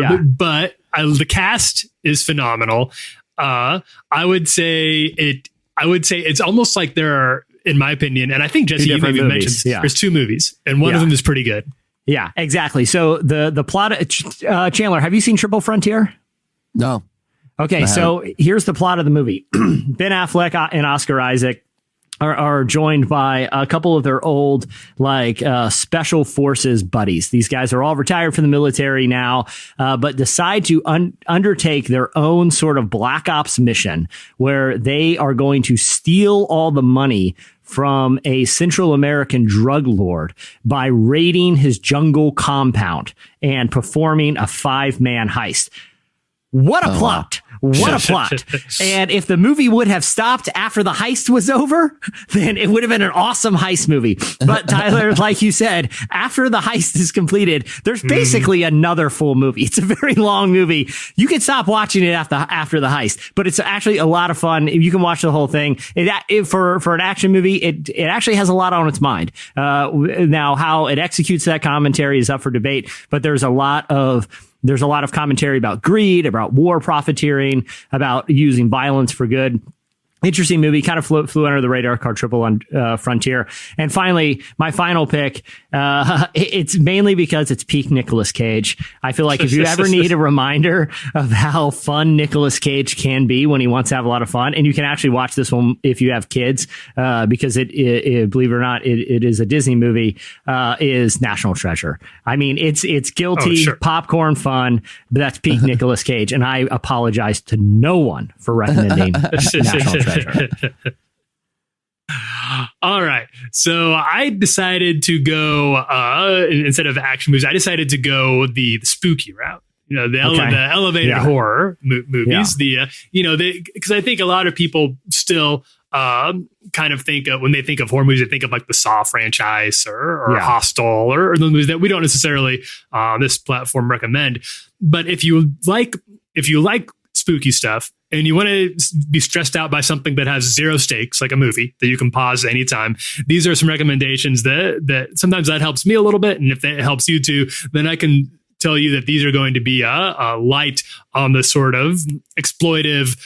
Yeah. But the cast is phenomenal. I would say it's almost like there are, in my opinion, and I think Jesse, you maybe mentioned there's 2 movies, and one of them is pretty good. Yeah, exactly. So the plot. Chandler, have you seen Triple Frontier? No. Okay, so here's the plot of the movie. Ben Affleck and Oscar Isaac are joined by a couple of their old special forces buddies. These guys are all retired from the military now, but decide to undertake their own sort of black ops mission where they are going to steal all the money from a Central American drug lord by raiding his jungle compound and performing a 5-man heist. What a plot. What a plot. And if the movie would have stopped after the heist was over, then it would have been an awesome heist movie. But Tyler, like you said, after the heist is completed, there's basically another full movie. It's a very long movie. You can stop watching it after the heist, but it's actually a lot of fun. You can watch the whole thing. For an action movie, it actually has a lot on its mind. Now, how it executes that commentary is up for debate, but there's a lot of commentary about greed, about war profiteering, about using violence for good. Interesting movie, kind of flew under the radar, called Triple Frontier. And finally, my final pick, it's mainly because it's peak Nicolas Cage. I feel like if you ever need a reminder of how fun Nicolas Cage can be when he wants to have a lot of fun, and you can actually watch this one if you have kids, because it believe it or not, it is a Disney movie, is National Treasure. I mean, it's guilty popcorn fun, but that's peak Nicolas Cage. And I apologize to no one for recommending National Treasure. All right. So I decided to go, instead of action movies, I decided to go the spooky route. The elevated horror movies. Because I think a lot of people still kind of think of, when they think of horror movies, they think of like the Saw franchise or Hostel or the movies that we don't necessarily on this platform recommend. But if you like spooky stuff, and you want to be stressed out by something that has zero stakes, like a movie that you can pause anytime, these are some recommendations that sometimes that helps me a little bit. And if that helps you too, then I can tell you that these are going to be light on the sort of exploitive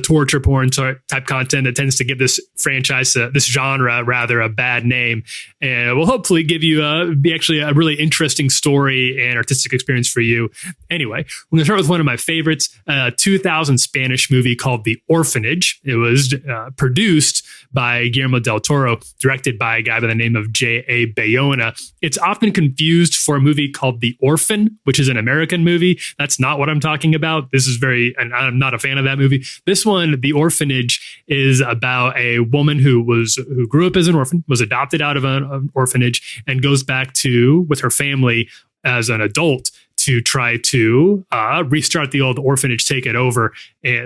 torture porn type content that tends to give this franchise, this genre rather, a bad name, and will hopefully give you be actually a really interesting story and artistic experience for you. Anyway, we're going to start with one of my favorites, a 2000 Spanish movie called The Orphanage. It was produced by Guillermo del Toro, directed by a guy by the name of J.A. Bayona. It's often confused for a movie called The Orphan, which is an American movie. That's not what I'm talking about. This is and I'm not a fan of that movie. This one, The Orphanage, is about a woman who grew up as an orphan, was adopted out of an orphanage, and goes back with her family as an adult to try to restart the old orphanage, take it over,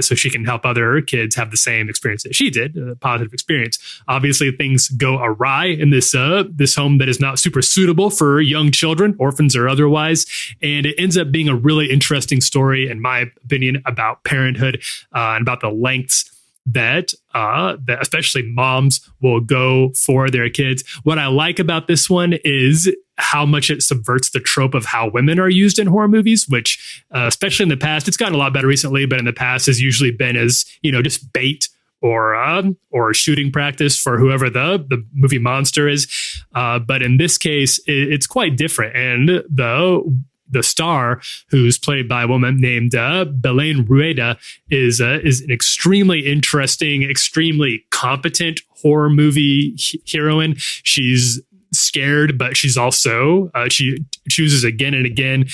so she can help other kids have the same experience that she did, a positive experience. Obviously, things go awry in this home that is not super suitable for young children, orphans or otherwise, and it ends up being a really interesting story, in my opinion, about parenthood and about the lengths that especially moms will go for their kids. What I like about this one is how much it subverts the trope of how women are used in horror movies, which especially in the past, it's gotten a lot better recently, but in the past has usually been as, just bait or shooting practice for whoever the movie monster is. But in this case, it's quite different. And the star, who's played by a woman named Belén Rueda, is an extremely interesting, extremely competent horror movie heroine. She's scared, but she's also she chooses again and again.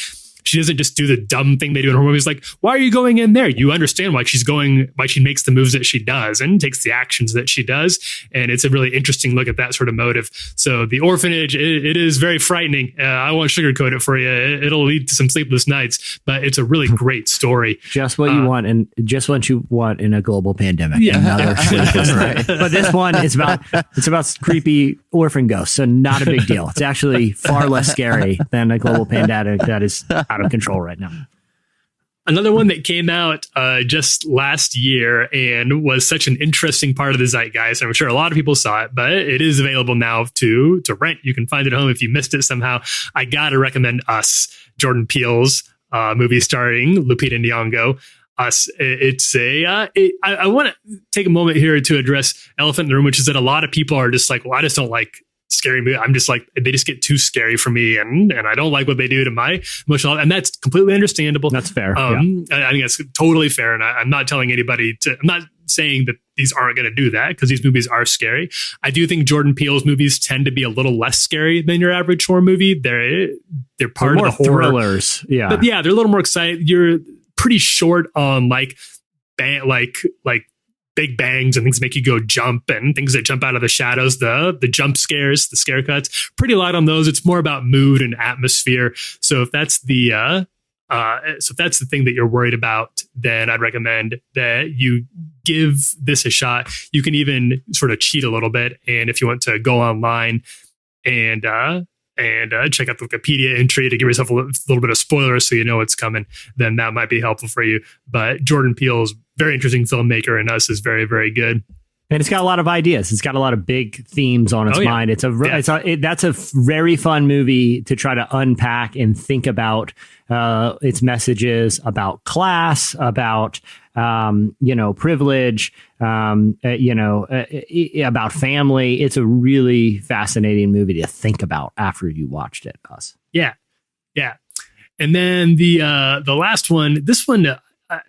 She doesn't just do the dumb thing they do in horror movies, like, why are you going in there? You understand why she makes the moves that she does and takes the actions that she does. And it's a really interesting look at that sort of motive. So The Orphanage, it is very frightening. I won't sugarcoat it for you. It'll lead to some sleepless nights, but it's a really great story. Just what you want, and just what you want in a global pandemic. Yeah. Another sleepless night. But this one is about creepy orphan ghosts, so not a big deal. It's actually far less scary than a global pandemic that is out of control right now. Another one that came out just last year and was such an interesting part of the zeitgeist. I'm sure a lot of people saw it, but it is available now to rent. You can find it at home if you missed it somehow. I gotta recommend Us, Jordan Peele's movie starring Lupita Nyong'o. Us. I want to take a moment here to address elephant in the room, which is that a lot of people are just like, well, I just don't like scary movie. I'm just like, they just get too scary for me, and I don't like what they do to my emotional, and that's completely understandable. That's fair. I think that's totally fair, and I'm not telling anybody I'm not saying that these aren't going to do that, because these movies are scary. I do think Jordan Peele's movies tend to be a little less scary than your average horror movie. They're part of the horror thrillers. Yeah, but yeah, they're a little more excited. You're pretty short on like big bangs and things that make you go jump, and things that jump out of the shadows, the jump scares, the scare cuts, pretty light on those. It's more about mood and atmosphere. So if that's the thing that you're worried about, then I'd recommend that you give this a shot. You can even sort of cheat a little bit, and if you want to go online and check out the Wikipedia entry to give yourself a little bit of spoilers so you know what's coming, then that might be helpful for you. But Jordan Peele's very interesting filmmaker, and Us is very, very good. And it's got a lot of ideas. It's got a lot of big themes on its mind. That's a very fun movie to try to unpack and think about its messages about class, about privilege, about family. It's a really fascinating movie to think about after you watched it, Us. Yeah. And then the last one, this one,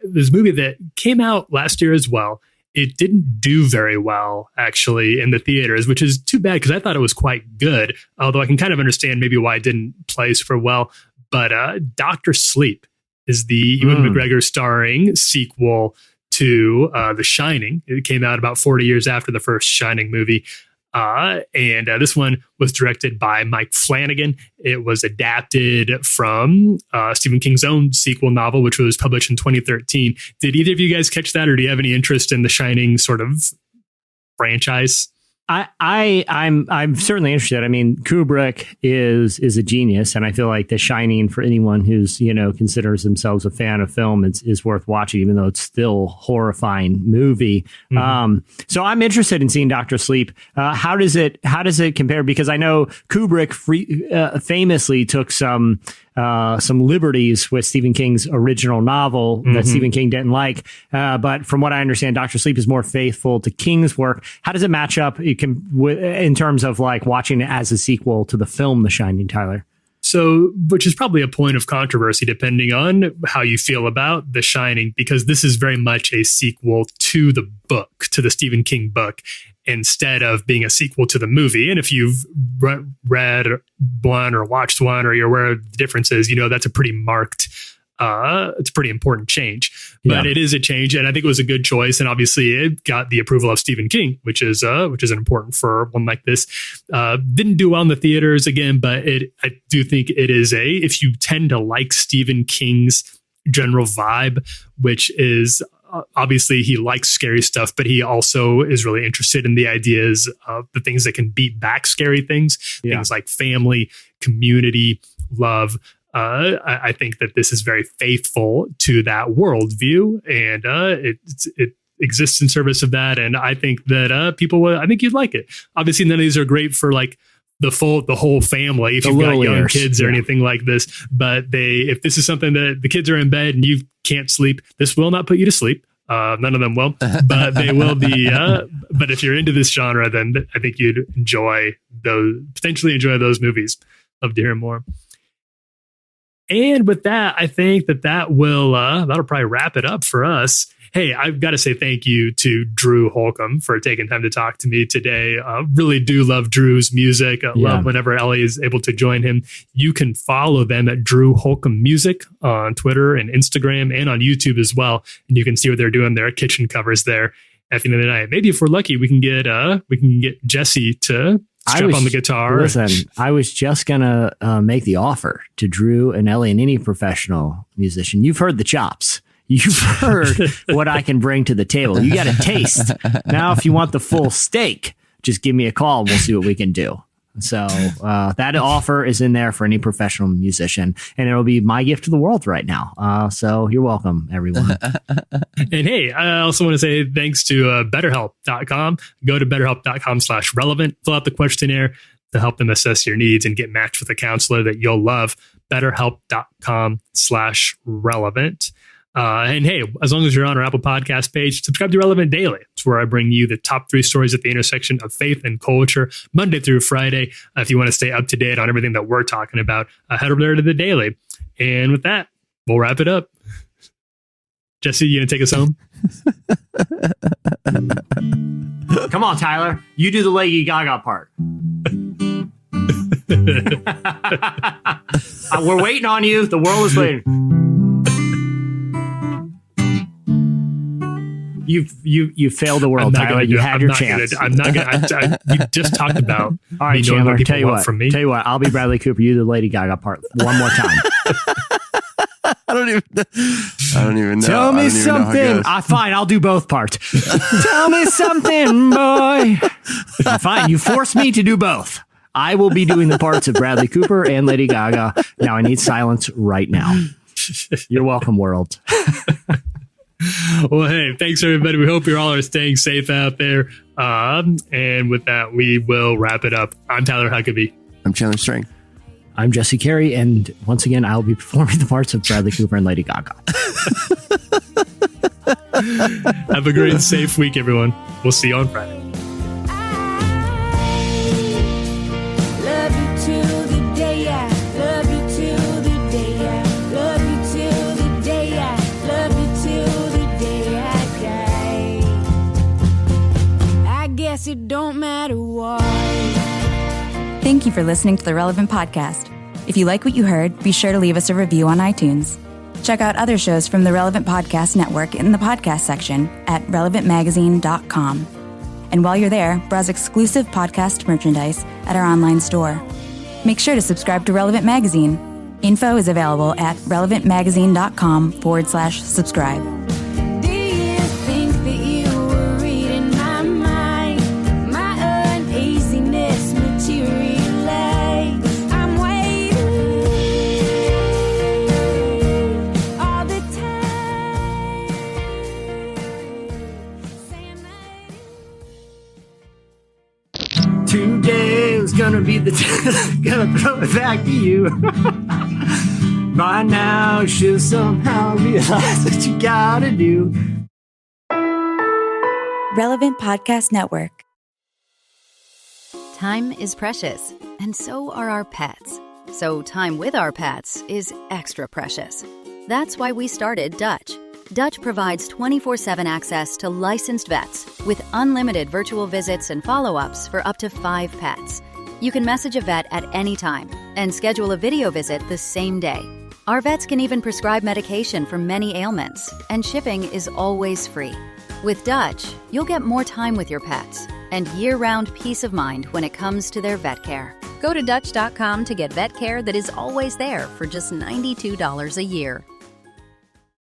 this movie that came out last year as well. It didn't do very well, actually, in the theaters, which is too bad because I thought it was quite good, although I can kind of understand maybe why it didn't play super well. But Dr. Sleep is the Ewan McGregor starring sequel to The Shining. It came out about 40 years after the first Shining movie. And this one was directed by Mike Flanagan. It was adapted from Stephen King's own sequel novel, which was published in 2013. Did either of you guys catch that, or do you have any interest in the Shining sort of franchise? I'm certainly interested. I mean, Kubrick is a genius, and I feel like The Shining, for anyone who's considers themselves a fan of film, is worth watching, even though it's still a horrifying movie. So I'm interested in seeing Dr. Sleep. How does it compare? Because I know Kubrick famously took some liberties with Stephen King's original novel that Stephen King didn't like. But from what I understand, Dr. Sleep is more faithful to King's work. How does it match up in terms of like watching it as a sequel to the film The Shining, Tyler? So, which is probably a point of controversy depending on how you feel about The Shining, because this is very much a sequel to the book, to the Stephen King book, instead of being a sequel to the movie. And if you've read one or watched one, or you're aware of the differences, that's a pretty marked, it's a pretty important change. But it is a change, and I think it was a good choice. And obviously, it got the approval of Stephen King, which is important for one like this. Didn't do well in the theaters again, but I do think it is if you tend to like Stephen King's general vibe, which is obviously he likes scary stuff, but he also is really interested in the ideas of the things that can beat back scary things, things like family, community, love. I think that this is very faithful to that worldview, and it exists in service of that. And I think that I think you'd like it. Obviously, none of these are great for like the whole family, if you've got young kids or anything like this. But if this is something that the kids are in bed and you can't sleep, this will not put you to sleep. None of them will, but they will be. But if you're into this genre, then I think you'd potentially enjoy those movies. Love to hear more. And with that, I think that'll probably wrap it up for us. Hey, I've got to say thank you to Drew Holcomb for taking time to talk to me today. Really do love Drew's music. Love whenever Ellie is able to join him. You can follow them at Drew Holcomb Music on Twitter and Instagram and on YouTube as well. And you can see what they're doing their kitchen covers there at the end of the night. Maybe if we're lucky, we can get Jesse to strap on the guitar. Listen, I was just gonna make the offer to Drew and Ellie and any professional musician. You've heard the chops. You've heard what I can bring to the table. You got a taste. Now, if you want the full steak, just give me a call and we'll see what we can do. So that offer is in there for any professional musician, and it'll be my gift to the world right now. So you're welcome, everyone. And hey, I also want to say thanks to BetterHelp.com. Go to BetterHelp.com/relevant. Fill out the questionnaire to help them assess your needs and get matched with a counselor that you'll love. BetterHelp.com/relevant. And hey, as long as you're on our Apple Podcast page, subscribe to Relevant Daily. It's where I bring you the top 3 stories at the intersection of faith and culture, Monday through Friday. If you want to stay up to date on everything that we're talking about, head over there to the Daily. And with that, we'll wrap it up. Jesse, you going to take us home? Come on, Tyler. You do the Lady Gaga part. We're waiting on you. The world is waiting. You failed the world, Tyler. You had your chance. I'm not gonna. You just talked about. All right, Chandler. Tell you what. From me. Tell you what. I'll be Bradley Cooper. You the Lady Gaga part one more time. I don't even know. Tell me something. Fine. I'll do both parts. Tell me something, boy. Fine. You forced me to do both. I will be doing the parts of Bradley Cooper and Lady Gaga. Now I need silence right now. You're welcome, world. Well, hey, thanks everybody. We hope you all are staying safe out there. And with that, we will wrap it up. I'm Tyler Huckabee. I'm Chandler String. I'm Jesse Carey, and once again, I'll be performing the parts of Bradley Cooper and Lady Gaga. Have a great and safe week, everyone. We'll see you on Friday. It don't matter what. Thank you for listening to the Relevant Podcast. If you like what you heard, be sure to leave us a review on iTunes. Check out other shows from the Relevant Podcast Network in the podcast section at relevantmagazine.com. And while you're there, browse exclusive podcast merchandise at our online store. Make sure to subscribe to Relevant Magazine. Info is available at relevantmagazine.com/subscribe. Today is gonna be the gonna throw it back to you. By now, you should somehow realize what you gotta do. Relevant Podcast Network. Time is precious, and so are our pets. So time with our pets is extra precious. That's why we started Dutch. Dutch provides 24/7 access to licensed vets with unlimited virtual visits and follow-ups for up to 5 pets. You can message a vet at any time and schedule a video visit the same day. Our vets can even prescribe medication for many ailments, and shipping is always free. With Dutch, you'll get more time with your pets and year-round peace of mind when it comes to their vet care. Go to Dutch.com to get vet care that is always there for just $92 a year.